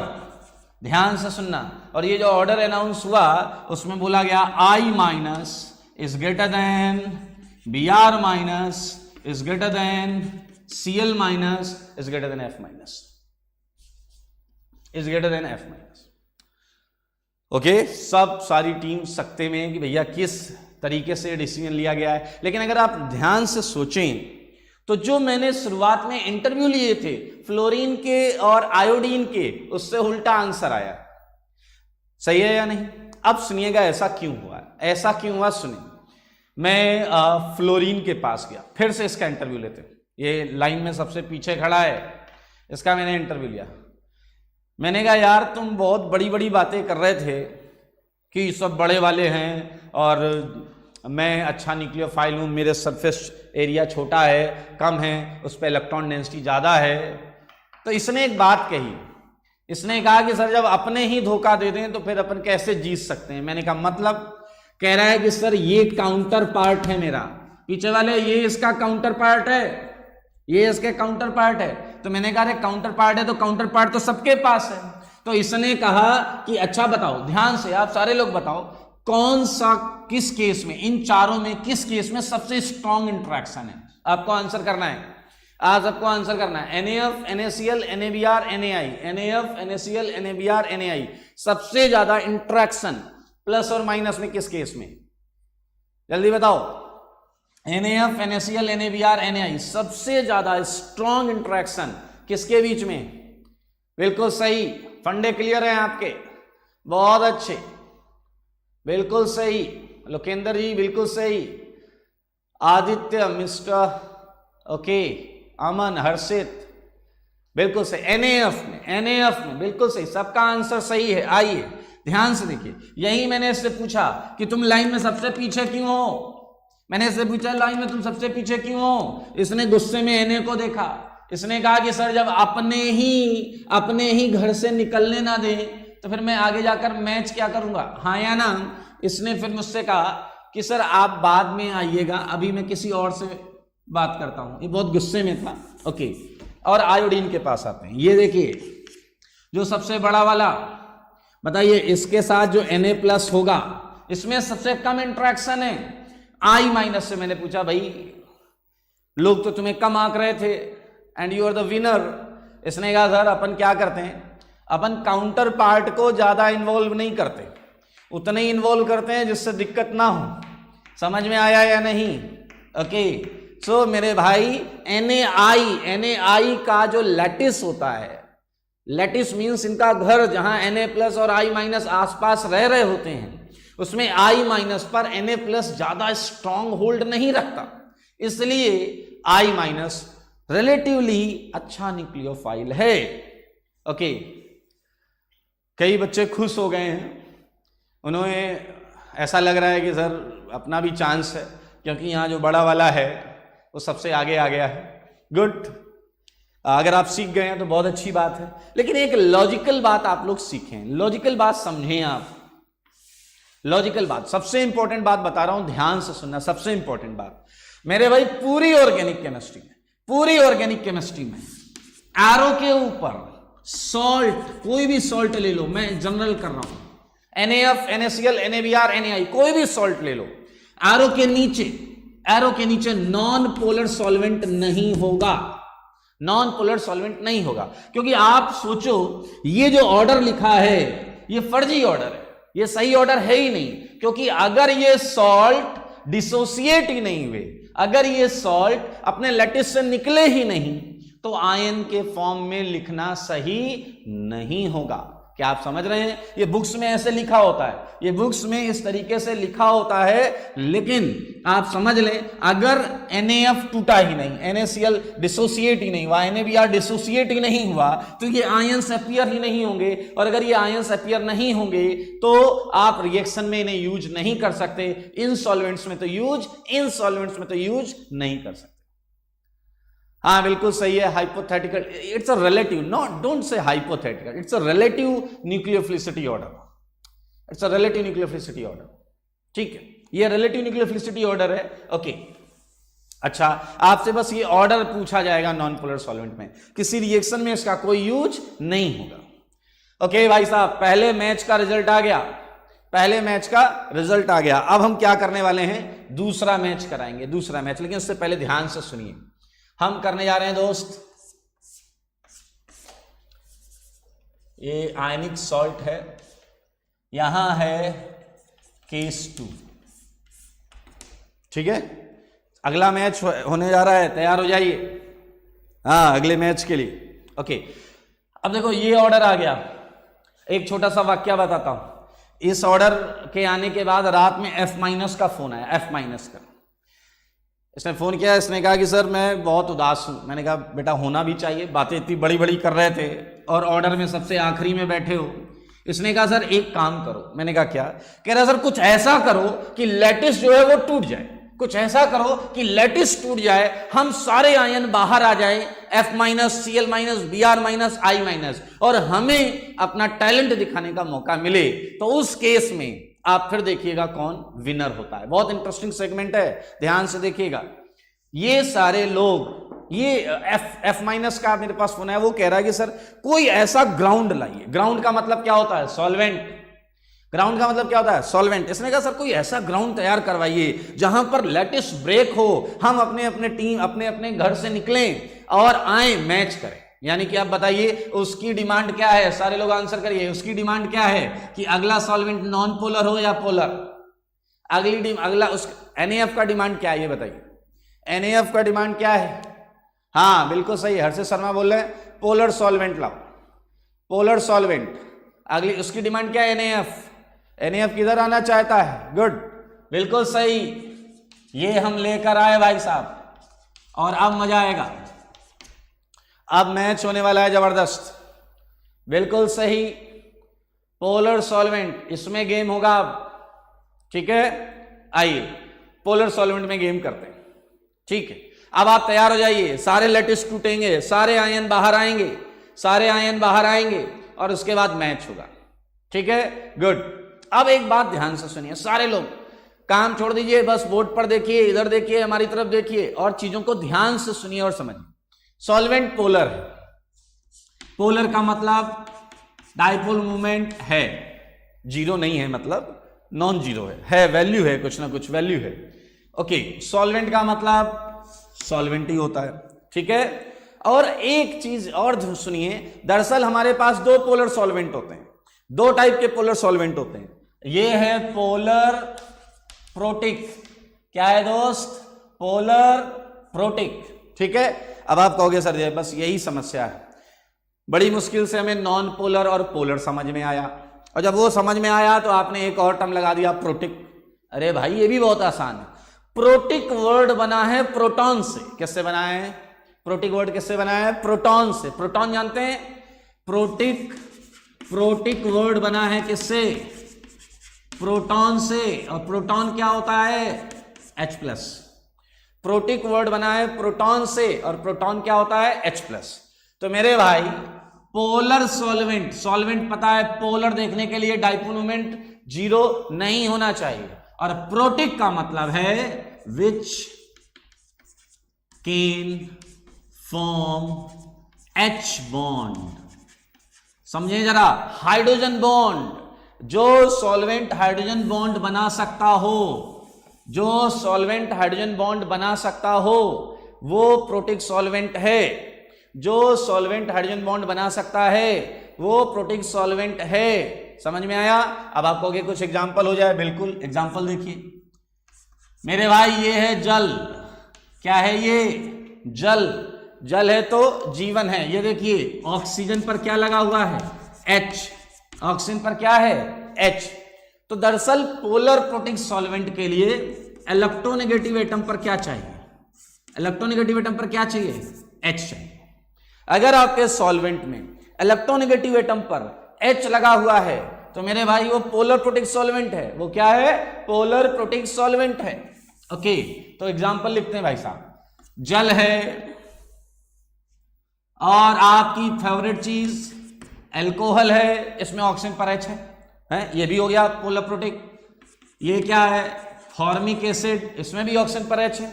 ध्यान से सुनना। और ये जो ऑर्डर अनाउंस हुआ उसमें बोला गया I minus is greater than Br minus is greater than Cl minus is greater than F minus, is greater than F minus. Okay, सब सारी टीम सकते में कि भैया किस तरीके से डिसीजन लिया गया है। लेकिन अगर आप ध्यान से सोचें तो जो मैंने शुरुआत में इंटरव्यू लिए थे फ्लोरीन के और आयोडीन के, उससे उल्टा आंसर आया। सही है या नहीं? अब सुनिएगा ऐसा क्यों हुआ, ऐसा क्यों हुआ सुनिए। मैं फ्लोरीन के पास गया, फिर से इसका इंटरव्यू लेते। ये लाइन में सबसे पीछे खड़ा है, इसका मैंने इंटरव्यू लिया। मैंने कहा यार तुम बहुत बड़ी बड़ी बातें कर रहे थे कि सब बड़े वाले हैं और मैं अच्छा न्यूक्लियोफाइल हूँ, मेरे सरफेस एरिया छोटा है, कम है, उस पर इलेक्ट्रॉन डेंसिटी ज़्यादा है। तो इसने एक बात कही, इसने कहा कि सर जब अपने ही धोखा दे दें तो फिर अपन कैसे जीत सकते हैं। मैंने कहा मतलब, कह रहा है कि सर ये काउंटर पार्ट है मेरा, पीछे वाले ये इसका काउंटर पार्ट है, ये इसके काउंटर पार्ट है। तो मैंने कहा काउंटर पार्ट है तो काउंटर पार्ट तो सबके पास है। तो इसने कहा कि अच्छा बताओ, ध्यान से आप सारे लोग बताओ, कौन सा, किस केस में, इन चारों में किस केस में सबसे स्ट्रॉन्ग इंट्रैक्शन है? आपको आंसर करना है, आज आपको आंसर करना है। NaF, NaCl, NaBr, NaI, NaF, NaCl, NaBr, NaI, सबसे ज्यादा इंट्रैक्शन प्लस और माइनस में किस केस में? जल्दी बताओ। NaF, NaCl, NaBr, NaI, सबसे ज्यादा स्ट्रॉन्ग इंट्रैक्शन किसके बीच में? बिल्कुल सही, फंडे क्लियर हैं आपके, बहुत अच्छे, बिल्कुल सही। लोकेंद्र जी बिल्कुल सही, आदित्य, मिस्टर ओके, अमन, हर्षित बिल्कुल सही। NaF में बिल्कुल सही, सबका आंसर सही है। आइए ध्यान से देखिए, यही मैंने इससे पूछा कि तुम लाइन में सबसे पीछे क्यों हो। मैंने इससे पूछा लाइन में तुम सबसे पीछे क्यों हो। इसने गुस्से में Na को देखा, इसने कहा कि सर जब अपने ही घर से निकलने ना दे तो फिर मैं आगे जाकर मैच क्या करूंगा, हाँ या ना। इसने फिर मुझसे कहा कि सर आप बाद में आइएगा, अभी मैं किसी और से बात करता हूं। ये बहुत गुस्से में था। ओके, और आयोडीन के पास आते हैं। ये देखिए जो सबसे बड़ा वाला, बताइए इसके साथ जो Na+ होगा इसमें सबसे कम इंट्रैक्शन है। I- से मैंने पूछा भाई लोग तो तुम्हें कम आंक रहे थे and you are the winner. इसने कहा सर अपन क्या करते हैं, अपन काउंटर पार्ट को ज्यादा इन्वॉल्व नहीं करते, उतने ही इन्वॉल्व करते हैं जिससे दिक्कत ना हो। समझ में आया या नहीं? ओके, सो मेरे भाई NaI का जो लैटिस होता है, लैटिस मीन्स इनका घर, जहां Na+ और I- आसपास रह रहे होते हैं, उसमें I- पर Na+ ज्यादा स्ट्रॉन्ग होल्ड नहीं रखता, इसलिए I- रिलेटिवली अच्छा न्यूक्लियोफाइल है। ओके, कई बच्चे खुश हो गए हैं, उन्हें ऐसा लग रहा है कि सर अपना भी चांस है, क्योंकि यहाँ जो बड़ा वाला है वो सबसे आगे आ गया है। गुड, अगर आप सीख गए हैं तो बहुत अच्छी बात है, लेकिन एक लॉजिकल बात आप लोग सीखें, लॉजिकल बात समझें आप। लॉजिकल बात, सबसे इंपॉर्टेंट बात बता रहा हूं, ध्यान से सुनना। सबसे इंपॉर्टेंट बात मेरे भाई, पूरी ऑर्गेनिक केमिस्ट्री में एरो के ऊपर सॉल्ट, कोई भी सॉल्ट ले लो, मैं जनरल कर रहा हूं, NaF, NaCl, NaBr, NaI, कोई भी सॉल्ट ले लो, एरो के नीचे नॉन पोलर सॉल्वेंट नहीं होगा, क्योंकि आप सोचो ये जो ऑर्डर लिखा है ये फर्जी ऑर्डर है, ये सही ऑर्डर है ही नहीं। क्योंकि अगर ये सॉल्ट डिसोसिएट ही नहीं हुए, अगर ये सॉल्ट अपने लैटिस से निकले ही नहीं, तो आयन के फॉर्म में लिखना सही नहीं होगा। क्या आप समझ रहे हैं? ये बुक्स में ऐसे लिखा होता है, ये बुक्स में इस तरीके से लिखा होता है, लेकिन आप समझ लें अगर NaF टूटा ही नहीं, NaCl डिसोसिएट ही नहीं हुआ, NaBr डिसोसिएट ही नहीं हुआ, तो ये आयंस अपीयर ही नहीं होंगे, और अगर ये आयंस अपीयर नहीं होंगे तो आप रिएक्शन में इन्हें यूज नहीं कर सकते। इन सॉल्वेंट्स में तो यूज, इन सॉल्वेंट्स में तो यूज नहीं कर सकते। हाँ बिल्कुल सही है, hypothetical, it's a relative, not, don't say hypothetical, it's a relative nucleophilicity order, it's a relative nucleophilicity order. ठीक है, ये रिलेटिव न्यूक्लियोफिलिसिटी ऑर्डर है। ओके, अच्छा, आपसे बस ये ऑर्डर पूछा जाएगा नॉन पोलर सॉल्वेंट में, किसी रिएक्शन में इसका कोई यूज नहीं होगा। ओके भाई साहब, पहले मैच का रिजल्ट आ गया, अब हम क्या करने वाले हैं, दूसरा मैच कराएंगे, दूसरा मैच। लेकिन उससे पहले ध्यान से सुनिए, हम करने जा रहे हैं दोस्त, ये आयनिक सॉल्ट है, यहां है केस 2, ठीक है। अगला मैच होने जा रहा है, तैयार हो जाइए, हाँ अगले मैच के लिए। ओके, अब देखो ये ऑर्डर आ गया, एक छोटा सा वाक्य बताता हूं। इस ऑर्डर के आने के बाद रात में F- का फोन आया, F- का। इसने फोन किया, इसने कहा कि सर मैं बहुत उदास हूं। मैंने कहा बेटा होना भी चाहिए, बातें इतनी बड़ी बड़ी कर रहे थे और ऑर्डर में सबसे आखिरी में बैठे हो। इसने कहा सर एक काम करो। मैंने कहा क्या? कह रहा सर कुछ ऐसा करो कि लैटिस जो है वो टूट जाए, कुछ ऐसा करो कि लैटिस टूट जाए, हम सारे आयन बाहर आ जाए, F-, Cl-, Br-, I-, और हमें अपना टैलेंट दिखाने का मौका मिले। तो उस केस में आप फिर देखिएगा कौन विनर होता है। बहुत इंटरेस्टिंग सेगमेंट है, ध्यान से देखिएगा। ये सारे लोग, ये F- का मेरे पास फोन है, वो कह रहा है कि सर कोई ऐसा ग्राउंड लाइए। ग्राउंड का मतलब क्या होता है? सॉल्वेंट। ग्राउंड का मतलब क्या होता है? सॉल्वेंट। इसने कहा सर कोई ऐसा ग्राउंड तैयार करवाइए जहां पर लेटिस ब्रेक हो, हम अपने अपने घर से निकलें और आए मैच करें। यानी कि आप बताइए उसकी डिमांड क्या है, सारे लोग आंसर करिए। उसकी डिमांड क्या है कि अगला सॉल्वेंट नॉन पोलर हो या पोलर? अगला उस NaF का डिमांड क्या है ये बताइए। NaF का डिमांड क्या है? हाँ बिल्कुल सही, हर्षित शर्मा बोल रहे हैं पोलर सॉल्वेंट लाओ, पोलर सॉल्वेंट। अगली उसकी डिमांड क्या है? NaF किधर आना चाहता है? गुड, बिल्कुल सही, ये हम लेकर आए भाई साहब, और अब मजा आएगा, अब मैच होने वाला है जबरदस्त। बिल्कुल सही, पोलर सॉल्वेंट, इसमें गेम होगा अब, ठीक है। आइए पोलर सॉल्वेंट में गेम करते हैं, ठीक है। अब आप तैयार हो जाइए, सारे लेटिस टूटेंगे, सारे आयन बाहर आएंगे, सारे आयन बाहर आएंगे और उसके बाद मैच होगा, ठीक है। गुड, अब एक बात ध्यान से सुनिए सारे लोग, काम छोड़ दीजिए, बस बोर्ड पर देखिए, इधर देखिए, हमारी तरफ देखिए और चीजों को ध्यान से सुनिए और समझिए। सॉल्वेंट पोलर है, पोलर का मतलब डाइपोल मूवमेंट है, जीरो नहीं है, मतलब नॉन जीरो है वैल्यू है, कुछ ना कुछ वैल्यू है। ओके, सॉल्वेंट का मतलब सॉल्वेंट ही होता है, ठीक है। और एक चीज और सुनिए, दरअसल हमारे पास दो पोलर सॉल्वेंट होते हैं, दो टाइप के पोलर सॉल्वेंट होते हैं। ये है पोलर प्रोटिक, क्या है दोस्त? पोलर प्रोटिक, ठीक है। अब आप कहोगे सर ये बस यही समस्या है, बड़ी मुश्किल से हमें नॉन पोलर और पोलर समझ में आया, और जब वो समझ में आया तो आपने एक और टर्म लगा दिया प्रोटिक। अरे भाई ये भी बहुत आसान है, प्रोटिक वर्ड बना है प्रोटॉन से। किससे बना है? प्रोटिक वर्ड किससे बना है? प्रोटॉन से। प्रोटॉन जानते हैं? प्रोटिक वर्ड बना है किससे? प्रोटॉन से। और प्रोटॉन क्या होता है? H+। प्रोटिक वर्ड बना है प्रोटॉन से, और प्रोटॉन क्या होता है? H+। तो मेरे भाई पोलर सॉल्वेंट, सॉल्वेंट पता है पोलर देखने के लिए डाइपोल मोमेंट जीरो नहीं होना चाहिए, और प्रोटिक का मतलब है which can form H bond. समझे जरा, हाइड्रोजन बॉन्ड, जो सॉल्वेंट हाइड्रोजन बॉन्ड बना सकता हो, जो सॉल्वेंट हाइड्रोजन बॉन्ड बना सकता हो वो प्रोटिक सॉल्वेंट है। जो सॉल्वेंट हाइड्रोजन बॉन्ड बना सकता है वो प्रोटिक सॉल्वेंट है। समझ में आया? अब आप कहोगे कुछ एग्जांपल हो जाए, बिल्कुल एग्जांपल देखिए मेरे भाई, ये है जल। क्या है ये? जल। जल है तो जीवन है। ये देखिए ऑक्सीजन पर क्या लगा हुआ है? H। ऑक्सीजन पर क्या है? H। तो दरअसल पोलर प्रोटिक सॉल्वेंट के लिए इलेक्ट्रोनेगेटिव एटम पर क्या चाहिए? इलेक्ट्रोनेगेटिव एटम पर क्या चाहिए? H चाहिए। अगर आपके सॉल्वेंट में इलेक्ट्रोनेगेटिव एटम पर H लगा हुआ है तो मेरे भाई वो पोलर प्रोटिक सॉल्वेंट है। वो क्या है? पोलर प्रोटिक सॉल्वेंट है। ओके, तो एग्जांपल लिखते हैं भाई साहब। जल है, और आपकी फेवरेट चीज एल्कोहल है, इसमें ऑक्सीजन पर H है, ये भी हो गया पोलर प्रोटिक। ये क्या है? फॉर्मिक एसिड, इसमें भी ऑक्सीजन पर H है।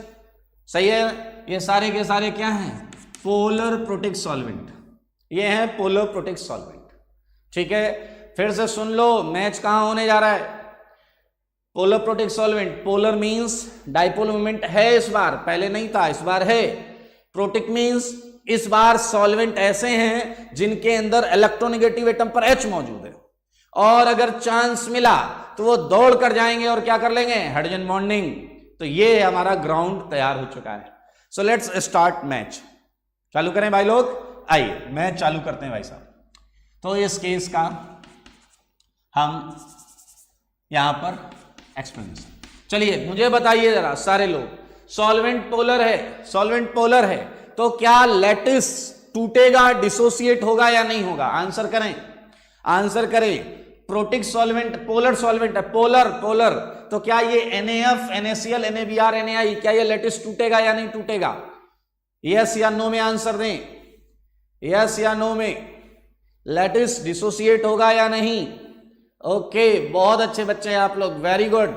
सही है, ये सारे के सारे क्या हैं? Polar protic solvent. ये है पोलर प्रोटिक सॉल्वेंट, ठीक है। फिर से सुन लो, मैच कहां होने जा रहा है? Polar protic solvent. Polar means dipole moment है इस बार, पहले नहीं था, इस बार है। प्रोटिक मींस इस बार सॉल्वेंट ऐसे हैं जिनके अंदर इलेक्ट्रोनेगेटिव एटम पर H मौजूद है, और अगर चांस मिला तो वो दौड़ कर जाएंगे और क्या कर लेंगे? Hydrogen bonding. तो ये हमारा ग्राउंड तैयार हो चुका है। So let's start match. चालू करें भाई लोग, आइए मैच चालू करते हैं भाई साहब। तो इस केस का हम यहां पर एक्सप्लेनेशन, चलिए मुझे बताइए जरा सारे लोग, सॉल्वेंट पोलर है, सॉल्वेंट पोलर है, तो क्या लैटिस टूटेगा, डिसोसिएट होगा या नहीं होगा? आंसर करें, आंसर करें। प्रोटिक सॉल्वेंट, पोलर सॉल्वेंट है, पोलर पोलर, तो क्या ये NaF, NaCl, NaBr, Na, क्या ये लैटिस टूटेगा या नहीं टूटेगा? यस या नो में आंसर दें, यस या नो में। लैटिस डिसोसिएट होगा या नहीं? ओके, बहुत अच्छे बच्चे हैं आप लोग, very good.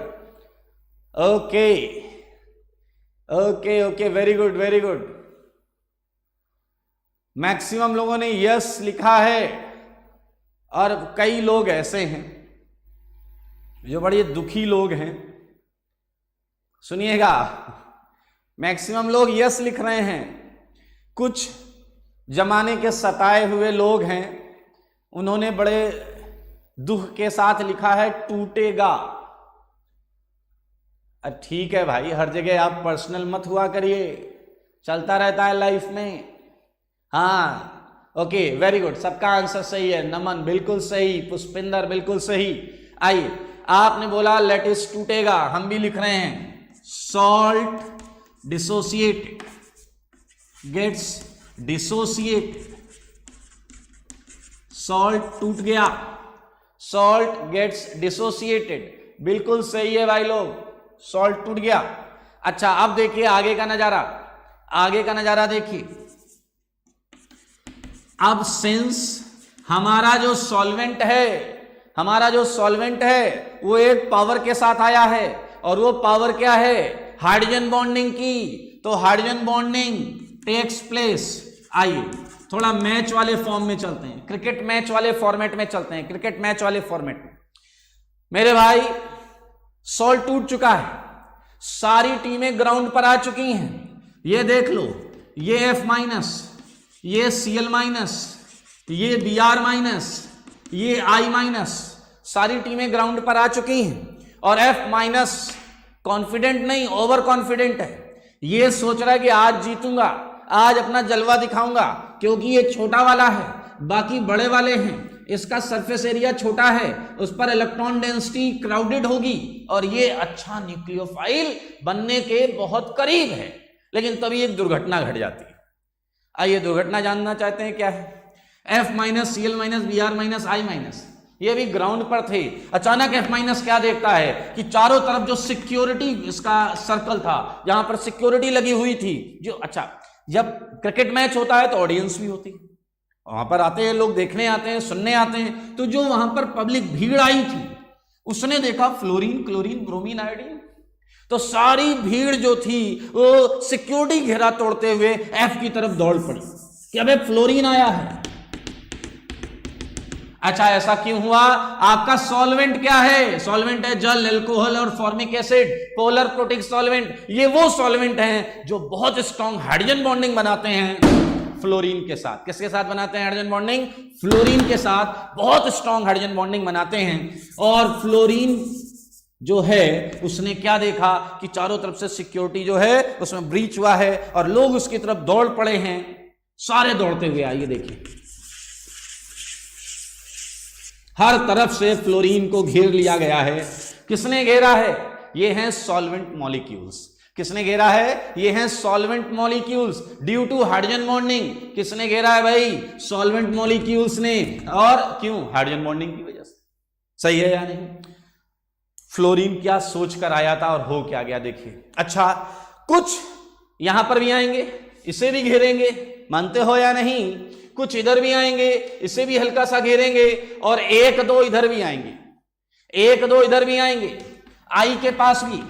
Okay okay okay, very good very good. Maximum लोगों ने यस लिखा है, और कई लोग ऐसे हैं जो बड़े दुखी लोग हैं, सुनिएगा, मैक्सिमम लोग यस लिख रहे हैं। कुछ जमाने के सताए हुए लोग हैं, उन्होंने बड़े दुख के साथ लिखा है टूटेगा। ठीक है भाई, हर जगह आप पर्सनल मत हुआ करिए, चलता रहता है लाइफ में। हाँ ओके, वेरी गुड, सबका आंसर सही है। नमन बिल्कुल सही, पुष्पिंदर बिल्कुल सही। आइए, आपने बोला लेटिस टूटेगा, हम भी लिख रहे हैं salt dissociated, gets dissociated, salt टूट गया, सॉल्ट गेट्स डिसोसिएटेड, बिल्कुल सही है भाई लोग, सॉल्ट टूट गया। अच्छा, अब देखिए आगे का नजारा, आगे का नजारा देखिए। अब सिंस हमारा जो सॉल्वेंट है, हमारा जो सॉल्वेंट है वो एक पावर के साथ आया है, और वो पावर क्या है, हाइड्रोजन बॉन्डिंग की। तो हाइड्रोजन बॉन्डिंग टेक्स प्लेस। आइए थोड़ा मैच वाले फॉर्म में चलते हैं, क्रिकेट मैच वाले फॉर्मेट में चलते हैं, क्रिकेट मैच वाले फॉर्मेट में। मेरे भाई सॉल्ट टूट चुका है, सारी टीमें ग्राउंड पर आ चुकी हैं। ये देख लो, ये F माइनस, ये Cl माइनस, ये Br माइनस, ये I माइनस, सारी टीमें ग्राउंड पर आ चुकी हैं। और F माइनस कॉन्फिडेंट नहीं, ओवर कॉन्फिडेंट है। ये सोच रहा है कि आज जीतूंगा, आज अपना जलवा दिखाऊंगा, क्योंकि ये छोटा वाला है, बाकी बड़े वाले हैं, इसका सरफेस एरिया छोटा है, उस पर इलेक्ट्रॉन डेंसिटी क्राउडेड होगी, और ये अच्छा न्यूक्लियोफाइल बनने के बहुत करीब है। लेकिन तभी एक दुर्घटना घट जाती है। आइए दुर्घटना जानना चाहते हैं क्या है। F minus, Cl minus, Br minus, I minus, ये भी ग्राउंड पर थे। अचानक F माइनस क्या देखता है कि चारों तरफ जो सिक्योरिटी इसका सर्कल था, जहां पर सिक्योरिटी लगी हुई थी, जो अच्छा जब क्रिकेट मैच होता है तो ऑडियंस भी होती है, वहां पर आते हैं लोग, देखने आते हैं, सुनने आते हैं। तो जो वहां पर पब्लिक भीड़ आई थी, उसने देखा फ्लोरीन, क्लोरीन, ब्रोमीन, आयोडीन। तो सारी भीड़ जो थी वो सिक्योरिटी घेरा तोड़ते हुए F की तरफ दौड़ पड़ी कि अबे फ्लोरीन आया है। अच्छा, ऐसा क्यों हुआ? आपका सॉल्वेंट क्या है? सॉल्वेंट है जल, एल्कोहल और formic acid, polar protic solvent. ये वो सॉल्वेंट हैं जो बहुत स्ट्रॉन्ग हाइड्रोजन बॉन्डिंग बनाते हैं फ्लोरीन के साथ। किसके साथ बनाते हैं हाइड्रोजन बॉन्डिंग? फ्लोरीन के साथ बहुत स्ट्रॉन्ग हाइड्रोजन बॉन्डिंग बनाते हैं। और फ्लोरीन जो है उसने क्या देखा कि चारों तरफ से सिक्योरिटी जो है उसमें ब्रीच हुआ है, और लोग उसकी तरफ दौड़ पड़े हैं, सारे दौड़ते हुए। आइए देखिए, हर तरफ से फ्लोरीन को घेर लिया गया है। किसने घेरा है? ये हैं सॉल्वेंट मॉलिक्यूल्स। किसने घेरा है? ये हैं solvent molecules due to hydrogen bonding. किसने घेरा है भाई? सॉल्वेंट मॉलिक्यूल्स ने। और क्यों? हाइड्रोजन बॉन्डिंग की वजह से। सही है या नहीं? फ्लोरीन क्या सोच कर आया था और हो क्या गया, देखिए। अच्छा, कुछ यहां पर भी आएंगे, इसे भी घेरेंगे, मानते हो या नहीं? कुछ इधर भी आएंगे, इसे भी हल्का सा घेरेंगे, और एक दो इधर भी आएंगे, एक दो इधर भी आएंगे, आई के पास भी,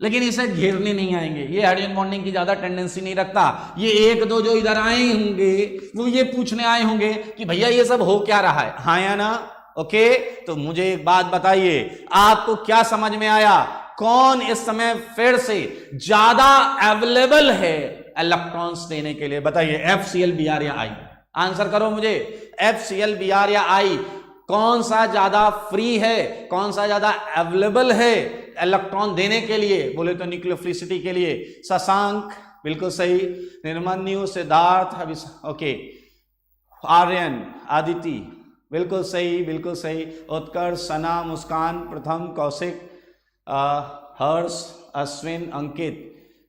लेकिन इसे घेरने नहीं आएंगे। ये हाइड्रोजन बॉन्डिंग की ज्यादा टेंडेंसी नहीं रखता। ये एक दो जो इधर आए होंगे वो ये पूछने आए होंगे कि भैया ये सब हो क्या रहा है, हाँ या ना? ओके, तो मुझे एक बात बताइए, आपको क्या समझ में आया? कौन इस समय फिर से ज्यादा अवेलेबल है इलेक्ट्रॉन्स देने के लिए? बताइए, FCl, Br या I? आंसर करो मुझे, FCl, Br या I, कौन सा ज्यादा फ्री है, कौन सा ज्यादा अवेलेबल है इलेक्ट्रॉन देने के लिए? बोले तो न्यूक्लियोफिलिसिटी के लिए शशांक बिल्कुल सही, निर्मन्यु, सिद्धार्थ, ओके, आर्यन, आदिति बिल्कुल सही, बिल्कुल सही, उत्कर्ष, सना, मुस्कान, प्रथम, कौशिक, हर्ष, अश्विन, अंकित,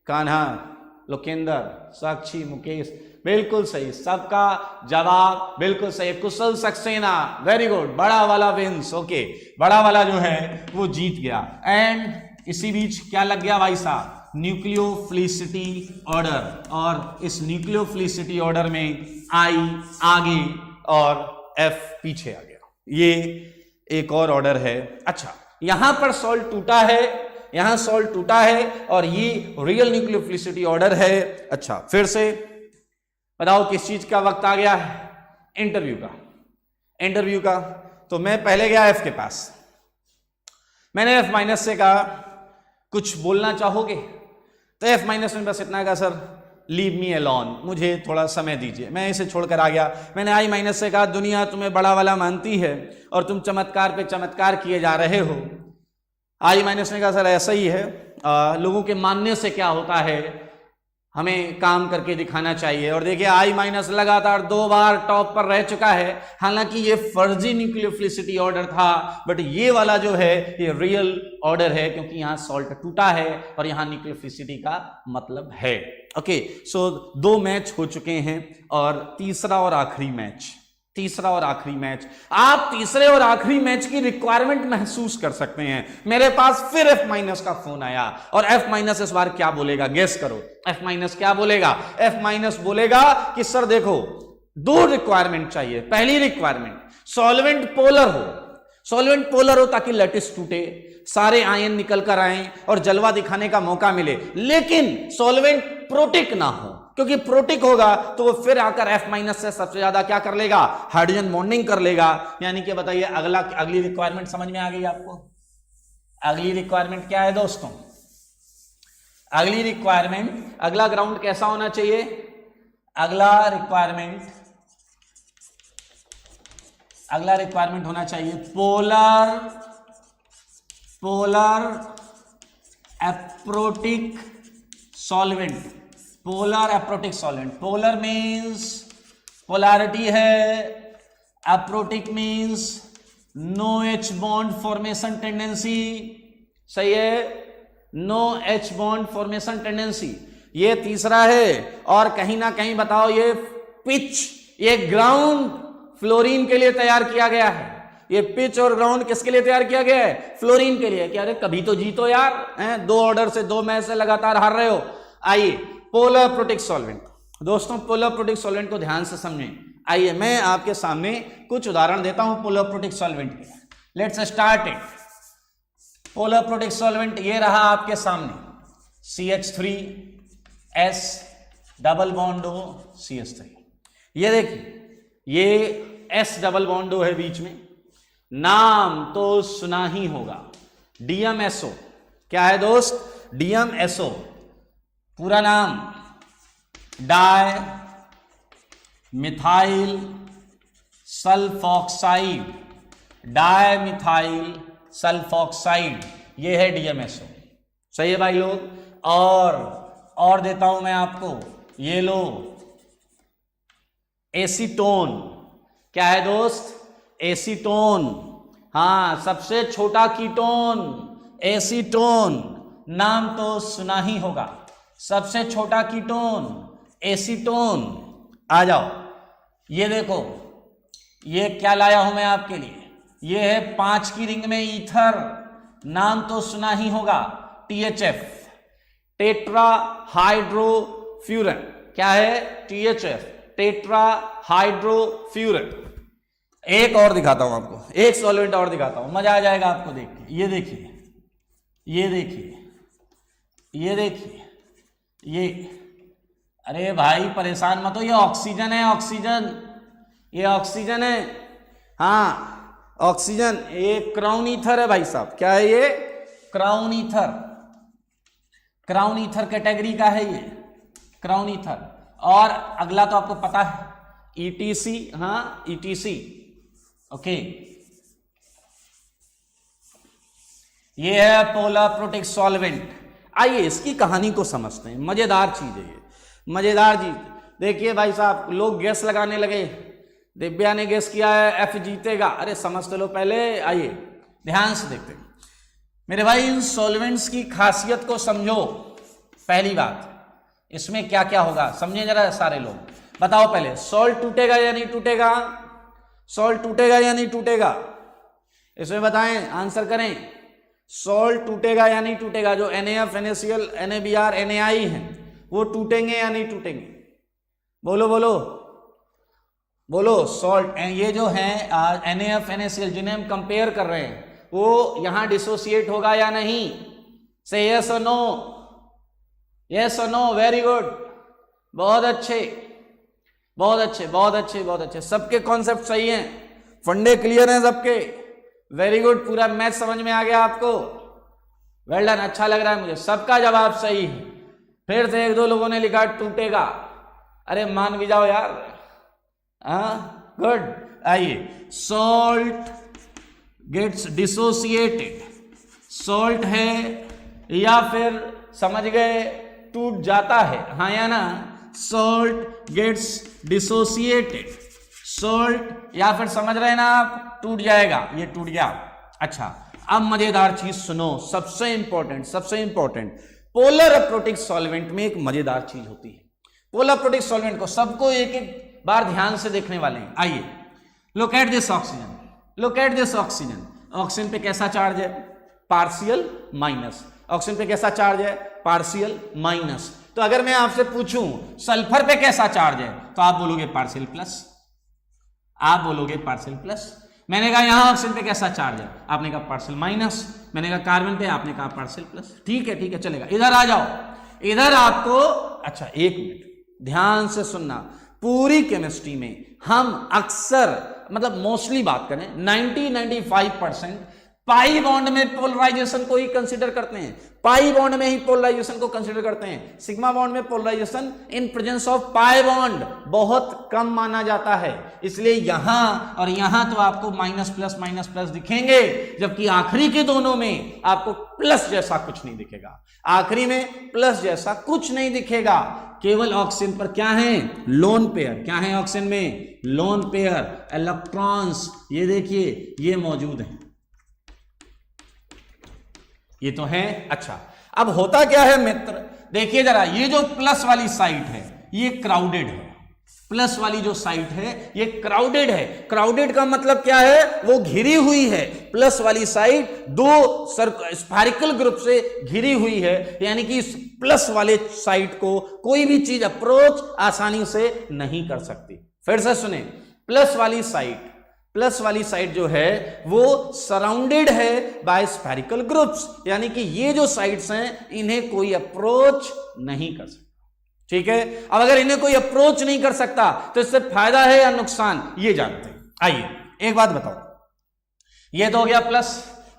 कान्हा, लोकेंद्र, साक्षी, मुकेश, बिल्कुल सही, सबका जवाब बिल्कुल सही। कुशल सक्सेना, वेरी गुड, बड़ा वाला विंस, ओके, बड़ा वाला जो है वो जीत गया। एंड इसी बीच क्या लग गया भाई साहब? न्यूक्लियोफिलिसिटी ऑर्डर, और इस न्यूक्लियोफिलिसिटी ऑर्डर में I आगे और F पीछे आ गया। ये एक और ऑर्डर है। अच्छा, यहां पर सॉल्ट टूटा है, यहां सॉल्ट टूटा है, और ये रियल न्यूक्लियोफिलिसिटी ऑर्डर है। अच्छा, फिर से बताओ किस चीज का वक्त आ गया है? इंटरव्यू का। इंटरव्यू का। तो मैं पहले गया F के पास, मैंने F माइनस से कहा कुछ बोलना चाहोगे, तो F माइनस में बस इतना कहा सर लीव मी अलोन, मुझे थोड़ा समय दीजिए, मैं इसे छोड़कर आ गया। मैंने I माइनस से कहा दुनिया तुम्हें बड़ा वाला मानती है और तुम चमत्कार पे चमत्कार किए जा रहे हो। I माइनस ने कहा सर ऐसा ही है, लोगों के मानने से क्या होता है, हमें काम करके दिखाना चाहिए। और देखिए I माइनस लगातार 2 बार टॉप पर रह चुका है, हालांकि ये फर्जी न्यूक्लियोफिलिसिटी ऑर्डर था, बट ये वाला जो है ये रियल ऑर्डर है, क्योंकि यहाँ सॉल्ट टूटा है और यहाँ न्यूक्लियोफिलिसिटी का मतलब है। ओके, सो 2 मैच हो चुके हैं और तीसरा और आखिरी मैच, आप तीसरे और आखिरी मैच की रिक्वायरमेंट महसूस कर सकते हैं। मेरे पास फिर F माइनस का फोन आया और F माइनस इस बार क्या बोलेगा, गेस करो। F माइनस क्या बोलेगा? F माइनस बोलेगा कि सर देखो 2 रिक्वायरमेंट चाहिए। पहली रिक्वायरमेंट सॉल्वेंट पोलर हो ताकि लैटिस टूटे, सारे आयन निकल कर आए और जलवा दिखाने का मौका मिले, लेकिन सॉल्वेंट प्रोटिक ना हो, क्योंकि प्रोटिक होगा तो वो फिर आकर F माइनस से सबसे ज्यादा क्या कर लेगा, हाइड्रोजन बॉन्डिंग कर लेगा। यानी कि बताइए अगली रिक्वायरमेंट समझ में आ गई आपको? अगली रिक्वायरमेंट क्या है दोस्तों? अगली रिक्वायरमेंट, अगला ग्राउंड कैसा होना चाहिए? अगला रिक्वायरमेंट होना चाहिए polar aprotic solvent. Polar means polarity है, aprotic means no H bond formation tendency. सही है, no H bond formation tendency, ये तीसरा है। और कहीं ना कहीं बताओ ये पिच, ये ग्राउंड फ्लोरीन के लिए तैयार किया गया है। ये पिच और ग्राउंड किसके लिए तैयार किया गया है? फ्लोरीन के लिए। क्या अरे कभी तो जीतो यार, 2 ऑर्डर से 2 मैच से लगातार हार रहे हो। आइए पोलर प्रोटिक सॉल्वेंट, दोस्तों पोलर प्रोटिक सॉल्वेंट को ध्यान से समझें। आइए मैं आपके सामने कुछ उदाहरण देता हूं पोलर प्रोटिक सॉल्वेंट के। Let's start it. Polar protic solvent ये रहा आपके सामने, CH3S double bond O CH3। ये देखिए ये S डबल बॉन्ड O है बीच में, नाम तो सुना ही होगा, DMSO। क्या है दोस्त? DMSO। पूरा नाम डाई मिथाइल सल्फॉक्साइड, ये है DMSO। सही है भाई लोग? और देता हूं मैं आपको, ये लो एसीटोन। क्या है दोस्त? एसीटोन। हाँ, सबसे छोटा कीटोन एसीटोन, नाम तो सुना ही होगा, सबसे छोटा कीटोन एसीटोन। आ जाओ, ये देखो ये क्या लाया हूं मैं आपके लिए, ये है 5 की रिंग में ईथर, नाम तो सुना ही होगा, THF, टेट्रा हाइड्रोफ्यूरन। क्या है? THF, tetra hydrofuran. एक और दिखाता हूं आपको, एक सॉल्वेंट और दिखाता हूं, मजा आ जाएगा आपको देख के। ये देखिए, ये अरे भाई परेशान मत हो, ये ऑक्सीजन है, ये ऑक्सीजन है। हाँ ऑक्सीजन, ये क्राउन ईथर है भाई साहब। क्या है ये? क्राउन ईथर कैटेगरी का है ये, क्राउन ईथर। और अगला तो आपको पता है ETC। हाँ ETC, ओके। ये है पोलर प्रोटिक सॉल्वेंट। आइए इसकी कहानी को समझते हैं, मजेदार चीज है ये, मजेदार चीज। देखिए भाई साहब, लोग गैस लगाने लगे, दिव्या ने गैस किया है F जीतेगा। अरे समझ तो लो पहले, आइए ध्यान से देखते हैं मेरे भाई। इन सॉल्वेंट्स की खासियत को समझो। पहली बात, इसमें क्या क्या होगा समझे जरा सारे लोग। बताओ पहले, सॉल्ट टूटेगा या नहीं टूटेगा? सॉल्ट टूटेगा या नहीं टूटेगा? इसमें बताएं, आंसर करें। सॉल्ट टूटेगा या नहीं टूटेगा? जो NaF, NaCl, NaBr, NaI हैं वो टूटेंगे या नहीं टूटेंगे? बोलो बोलो बोलो। सॉल्ट, ये जो है NaF, NaCl जिन्हें हम कंपेयर कर रहे हैं, वो यहां डिसोसिएट होगा या नहीं? से यस और नो, यस और नो। वेरी गुड, बहुत अच्छे बहुत अच्छे बहुत अच्छे बहुत अच्छे। सबके कॉन्सेप्ट सही हैं, फंडे क्लियर हैं सबके। वेरी गुड, पूरा मैथ समझ में आ गया आपको, वेल डन, अच्छा लग रहा है मुझे, सबका जवाब सही है। फिर से एक दो लोगों ने लिखा टूटेगा, अरे मान भी जाओ यार, हाँ गुड। आइए, सॉल्ट गेट्स डिसोसिएटेड, सॉल्ट है या फिर समझ गए टूट जाता है, हाँ या ना, सॉल्ट गेट्स डिसोसिएटेड, सॉल्ट या फिर समझ रहे हैं ना आप, टूट जाएगा, ये टूट गया। अच्छा, अब मजेदार चीज सुनो, सबसे इंपॉर्टेंट, पोलर अप्रोटिक सॉल्वेंट में एक मजेदार चीज होती है। पोलर अप्रोटिक सॉल्वेंट को सबको एक एक बार ध्यान से देखने वाले हैं। आइए, look at this oxygen, look at this oxygen, oxygen पे कैसा चार्ज है, पार्शियल माइनस, ऑक्सीजन पे कैसा चार्ज है, पार्शियल माइनस। तो अगर मैं आपसे पूछूं सल्फर पे कैसा चार्ज है, तो आप बोलोगे पार्शियल प्लस, आप बोलोगे पार्शियल प्लस। मैंने कहा यहां ऑक्सीजन पे कैसा चार्ज है, आपने कहा पार्शियल माइनस, मैंने कहा कार्बन पे, आपने कहा पार्शियल प्लस। ठीक है चलेगा, इधर आ जाओ, इधर आपको, अच्छा एक मिनट ध्यान से सुनना, पूरी केमिस्ट्री में हम अक्सर मतलब मोस्टली बात करें 90-95% पाई बॉन्ड में पोलराइजेशन को ही कंसीडर करते हैं, पाई बॉन्ड में ही पोलराइजेशन को कंसीडर करते हैं। सिग्मा बॉन्ड में polarization in presence of pi bond बहुत कम माना जाता है, इसलिए यहां और यहां तो आपको माइनस प्लस दिखेंगे, जबकि आखिरी के दोनों में आपको प्लस जैसा कुछ नहीं दिखेगा, आखिरी में प्लस जैसा कुछ नहीं दिखेगा। केवल ऑक्सीजन पर क्या है, लोन पेयर, क्या है ऑक्सीजन में, लोन पेयर, इलेक्ट्रॉन्स, ये देखिए ये मौजूद है, ये तो है। अच्छा, अब होता क्या है मित्र, देखिए जरा, ये जो प्लस वाली साइड है ये क्राउडेड है, प्लस वाली जो साइड है ये क्राउडेड है। क्राउडेड का मतलब क्या है, वो घिरी हुई है, प्लस वाली साइड दो स्फेरिकल ग्रुप से घिरी हुई है, यानी कि इस प्लस वाले साइड को कोई भी चीज अप्रोच आसानी से नहीं कर सकती। फिर से सुने, प्लस वाली साइड जो है वो सराउंडेड है बाय स्फेरिकल ग्रुप्स, यानी कि ये जो साइड्स हैं इन्हें कोई अप्रोच नहीं कर सकता। ठीक है, अब अगर इन्हें कोई अप्रोच नहीं कर सकता तो इससे फायदा है या नुकसान, ये जानते हैं। आइए एक बात बताओ, ये तो हो गया प्लस,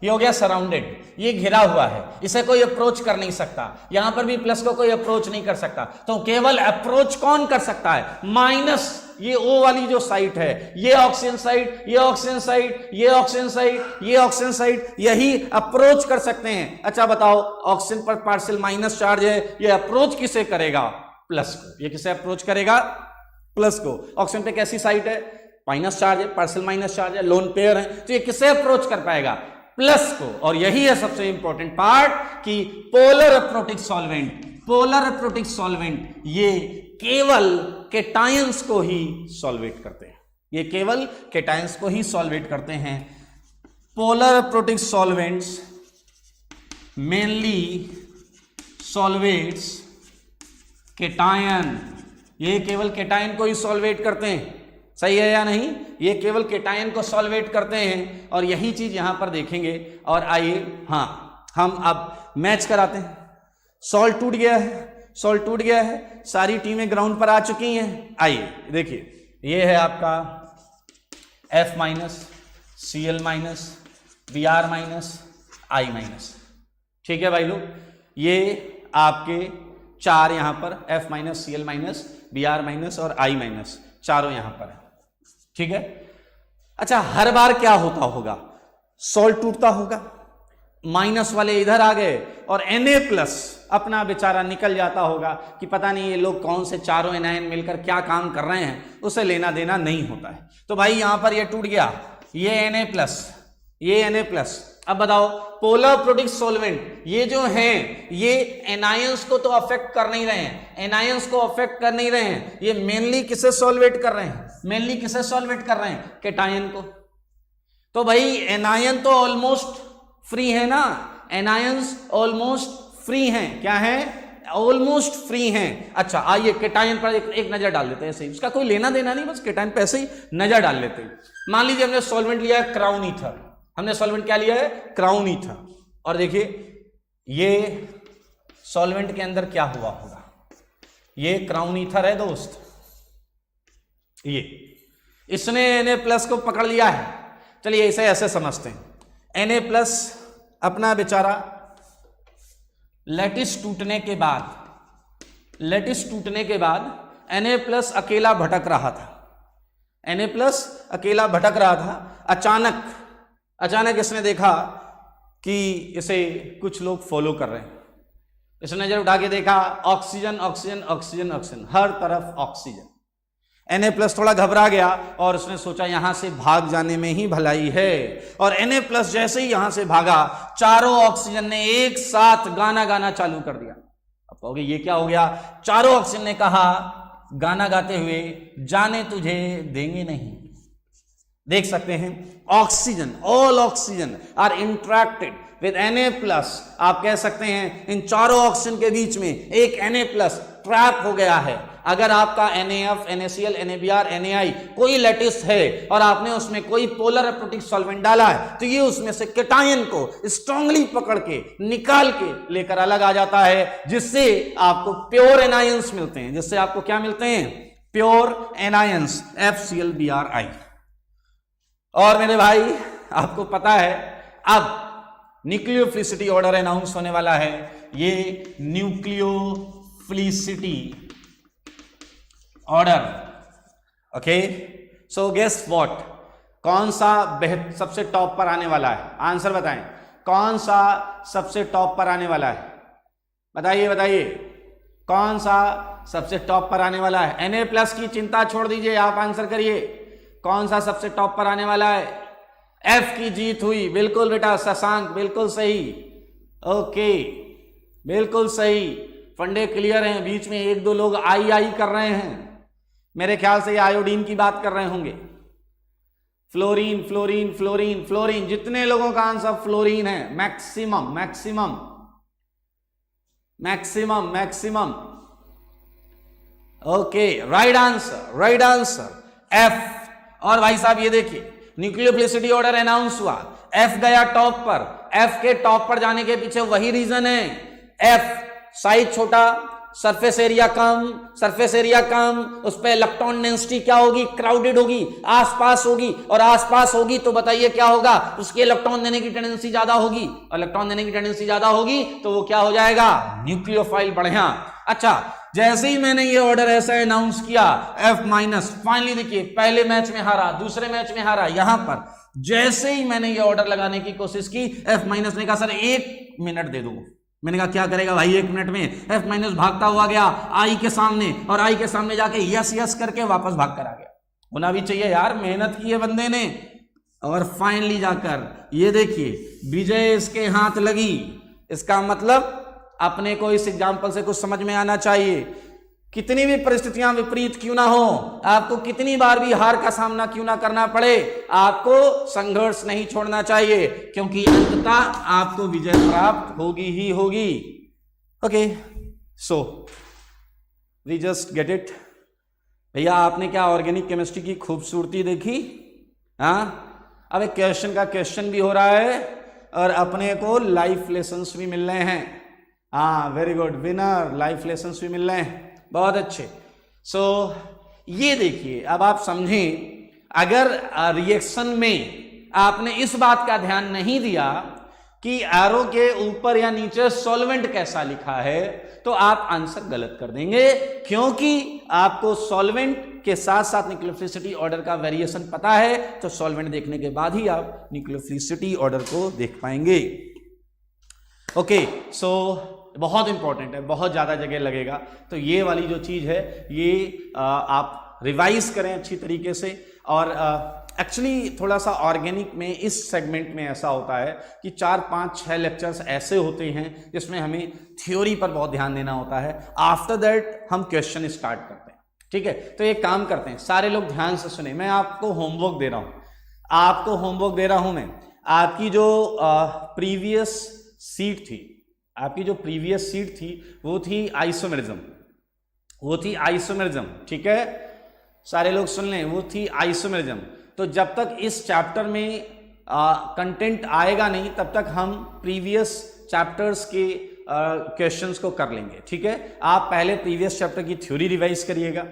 ये हो गया सराउंडेड, ये घिरा हुआ है, इसे कोई अप्रोच कर नहीं सकता, यहां पर भी प्लस को कोई अप्रोच नहीं कर सकता, तो केवल अप्रोच कौन कर सकता है, माइनस, ये O वाली जो साइट है, ये ऑक्सीजन साइट, ये ऑक्सीजन साइट, ये ऑक्सीजन साइट, ये ऑक्सीजन साइट, यही अप्रोच कर सकते हैं। अच्छा बताओ, ऑक्सीजन पर पार्शियल माइनस चार्ज है, ये अप्रोच किसे करेगा, प्लस को। ये किसे अप्रोच करेगा, प्लस को। ऑक्सीजन पे कैसी साइट है, माइनस चार्ज है, पार्शियल माइनस चार्ज है, लोन पेयर है, तो ये किसे अप्रोच कर पाएगा, प्लस को। और यही है सबसे इंपॉर्टेंट पार्ट कि पोलर अप्रोटिक सॉल्वेंट ये केवल केटायंस को ही सॉल्वेट करते हैं, ये केवल केटायंस को ही सॉल्वेट करते हैं। Polar aprotic solvents mainly solvates cation, ये केवल केटायन को ही सॉल्वेट करते हैं, सही है या नहीं, ये केवल केटायन को सॉल्वेट करते हैं, और यही चीज यहां पर देखेंगे। और आइए, हाँ हम अब मैच कराते हैं। सॉल्ट टूट गया है, सारी टीमें ग्राउंड पर आ चुकी हैं। आइए देखिए, ये है आपका F minus, Cl minus, Br minus, I minus. ठीक है भाई लोग, ये आपके चार यहां पर F minus, Cl minus, Br minus और I माइनस, चारों यहां पर है। ठीक है, अच्छा हर बार क्या होता होगा, सॉल्ट टूटता होगा, माइनस वाले इधर आ गए और Na+ अपना बेचारा निकल जाता होगा कि पता नहीं ये लोग कौन से चारों एनायन मिलकर क्या काम कर रहे हैं, उसे लेना देना नहीं होता है। तो भाई यहां पर ये टूट गया, ये Na+, ये Na+। अब बताओ, पोलर अप्रोटिक सॉल्वेंट ये जो हैं ये एनायंस को तो अफेक्ट कर नहीं रहे हैं, एनायंस को अफेक्ट कर नहीं रहे हैं, ये मेनली किसे सॉल्वेट कर रहे हैं, मेनली किसे सॉल्वेट कर रहे हैं, केटायन को। तो भाई एनायन तो ऑलमोस्ट फ्री है ना, एनायंस ऑलमोस्ट फ्री हैं, क्या है, ऑलमोस्ट फ्री हैं। अच्छा आइए केटायन पर एक नजर डाल लेते हैं, ऐसे ही उसका कोई लेना देना नहीं, बस केटायन पे ऐसे ही नजर डाल लेते हैं। मान लीजिए हमने सॉल्वेंट लिया है क्राउन ईथर, हमने सॉल्वेंट क्या लिया है, क्राउन ईथर, और देखिए ये सॉल्वेंट के अंदर क्या हुआ होगा, ये क्राउन ईथर है दोस्त, ये इसने Na+ को पकड़ लिया है। चलिए इसे ऐसे समझते हैं, Na+ अपना बेचारा लैटिस टूटने के बाद Na+ अकेला भटक रहा था। Na+ अकेला भटक रहा था। अचानक इसने देखा कि इसे कुछ लोग फॉलो कर रहे हैं। इसने नजर उठा के देखा, ऑक्सीजन ऑक्सीजन ऑक्सीजन ऑक्सीजन, हर तरफ ऑक्सीजन। Na+ थोड़ा घबरा गया और उसने सोचा यहां से भाग जाने में ही भलाई है। और Na+ जैसे ही यहां से भागा, चारों ऑक्सीजन ने एक साथ गाना गाना चालू कर दिया। अब कहोगे ये क्या हो गया? चारों ऑक्सीजन ने कहा गाना गाते हुए, जाने तुझे देंगे नहीं। देख सकते हैं oxygen, all oxygen are interacted with Na+। आप कह सकते हैं इन चारों ऑक्सीजन के बीच में एक Na+ ट्रैप हो गया है। अगर आपका NaF, NaCl, NaBr, NaI कोई लैटिस है और आपने उसमें कोई पोलर एप्रोटिक सॉल्वेंट डाला है, तो ये उसमें से कैटायन को स्ट्रांगली पकड़ के निकाल के लेकर अलग आ जाता है, जिससे आपको प्योर एनायंस मिलते हैं। जिससे आपको क्या मिलते हैं? Pure anions, FClBrI। और मेरे भाई आपको पता है अब न्यूक्लियोफिलिसिटी ऑर्डर अनाउंस होने वाला है। ये nucleophilicity order, okay. So guess what, कौन सा सबसे टॉप पर आने वाला है? आंसर बताएं, कौन सा सबसे टॉप पर आने वाला है? बताइए कौन सा सबसे टॉप पर आने वाला है? Na+ की चिंता छोड़ दीजिए, आप आंसर करिए, कौन सा सबसे टॉप पर आने वाला है? F की जीत हुई। बिल्कुल बेटा शशांक, बिल्कुल सही, ओके, बिल्कुल सही। फंडे क्लियर हैं। बीच में एक दो लोग आई कर रहे हैं, मेरे ख्याल से ये आयोडीन की बात कर रहे होंगे। फ्लोरीन फ्लोरीन फ्लोरीन फ्लोरीन, जितने लोगों का आंसर फ्लोरीन है, maximum maximum maximum maximum, okay, right answer F। और भाई साहब ये देखिए न्यूक्लियोफिलिसिटी ऑर्डर अनाउंस हुआ, F गया टॉप पर। F के टॉप पर जाने के पीछे वही रीजन है। F साइज छोटा, सरफेस एरिया कम, उस पर इलेक्ट्रॉन डेंसिटी क्या होगी? क्राउडेड होगी, आसपास होगी। और आसपास होगी तो बताइए क्या होगा? उसकी इलेक्ट्रॉन देने की टेंडेंसी ज्यादा होगी, और इलेक्ट्रॉन देने की टेंडेंसी ज्यादा होगी तो वो क्या हो जाएगा? न्यूक्लियोफाइल बढ़िया। अच्छा, जैसे ही मैंने ये ऑर्डर ऐसा अनाउंस किया, F-, फाइनली देखिए पहले मैच में हारा, दूसरे मैच में हारा। यहां पर जैसे ही मैंने ये ऑर्डर लगाने की कोशिश की, F- ने कहा सर 1 मिनट दे दो। मैंने कहा क्या करेगा भाई 1 मिनट में? F- भागता हुआ गया आई के सामने, और आई के सामने जाके यस करके वापस भाग कर आ गया। होना भी चाहिए यार, मेहनत की है बंदे ने। और फाइनली जाकर ये देखिए विजय इसके हाथ लगी। इसका मतलब अपने को इस एग्जाम्पल से कुछ समझ में आना चाहिए, कितनी भी परिस्थितियां विपरीत क्यों ना हो, आपको कितनी बार भी हार का सामना क्यों ना करना पड़े, आपको संघर्ष नहीं छोड़ना चाहिए, क्योंकि अंततः आपको विजय प्राप्त होगी ही होगी। Okay, so we just get it. भैया आपने क्या ऑर्गेनिक केमिस्ट्री की खूबसूरती देखी? हाँ, अब एक क्वेश्चन भी हो रहा है और अपने को लाइफ लेसन्स भी मिल रहे हैं। हाँ, very good winner, life lessons भी मिल रहे हैं, बहुत अच्छे। सो ये देखिए, अब आप समझें, अगर रिएक्शन में आपने इस बात का ध्यान नहीं दिया कि एरो के ऊपर या नीचे सॉल्वेंट कैसा लिखा है, तो आप आंसर गलत कर देंगे, क्योंकि आपको सॉल्वेंट के साथ साथ न्यूक्लियोफिलिसिटी ऑर्डर का वेरिएशन पता है, तो सॉल्वेंट देखने के बाद ही आप न्यूक्लियोफिलिसिटी ऑर्डर को देख पाएंगे। ओके, सो बहुत इंपॉर्टेंट है, बहुत ज़्यादा जगह लगेगा, तो ये वाली जो चीज़ है ये आप रिवाइज करें अच्छी तरीके से। और एक्चुअली थोड़ा सा ऑर्गेनिक में इस सेगमेंट में ऐसा होता है कि 4, 5, 6 लेक्चर्स ऐसे होते हैं जिसमें हमें थ्योरी पर बहुत ध्यान देना होता है। आफ्टर दैट हम क्वेश्चन स्टार्ट करते हैं, ठीक है? तो एक काम करते हैं, सारे लोग ध्यान से सुने, मैं आपको होमवर्क दे रहा हूँ, मैं आपकी जो प्रीवियस सीट थी वो थी आइसोमेरिज्म, ठीक है? सारे लोग सुन लें, वो थी आइसोमेरिज्म। तो जब तक इस चैप्टर में कंटेंट आएगा नहीं, तब तक हम प्रीवियस चैप्टर्स के क्वेश्चंस को कर लेंगे, ठीक है? आप पहले प्रीवियस चैप्टर की थ्योरी रिवाइज करिएगा।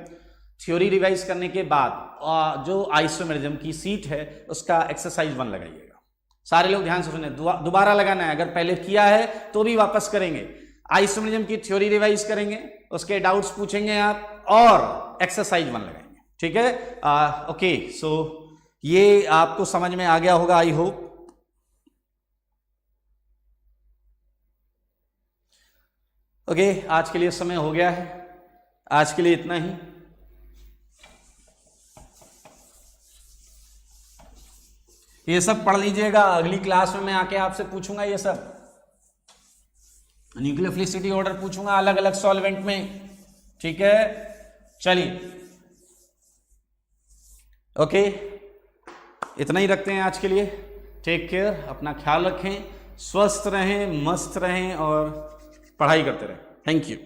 थ्योरी रिवाइज करने के बाद जो आइसोमेरिज्म की सीट है उसका एक्सरसाइज 1 लगाइएगा, सारे लोग ध्यान से सुने, दोबारा लगाना है, अगर पहले किया है तो भी वापस करेंगे। आइसोमेरिज्म की थ्योरी रिवाइज करेंगे, उसके डाउट्स पूछेंगे आप, और एक्सरसाइज 1 लगाएंगे, ठीक है। ओके, सो ये आपको समझ में आ गया होगा, आई होप। ओके, आज के लिए समय हो गया है, आज के लिए इतना ही। ये सब पढ़ लीजिएगा, अगली क्लास में मैं आके आपसे पूछूंगा ये सब, न्यूक्लियोफिलिसिटी ऑर्डर पूछूंगा अलग अलग सॉल्वेंट में, ठीक है। चलिए, ओके, इतना ही रखते हैं आज के लिए। टेक केयर, अपना ख्याल रखें, स्वस्थ रहें, मस्त रहें और पढ़ाई करते रहें। Thank you.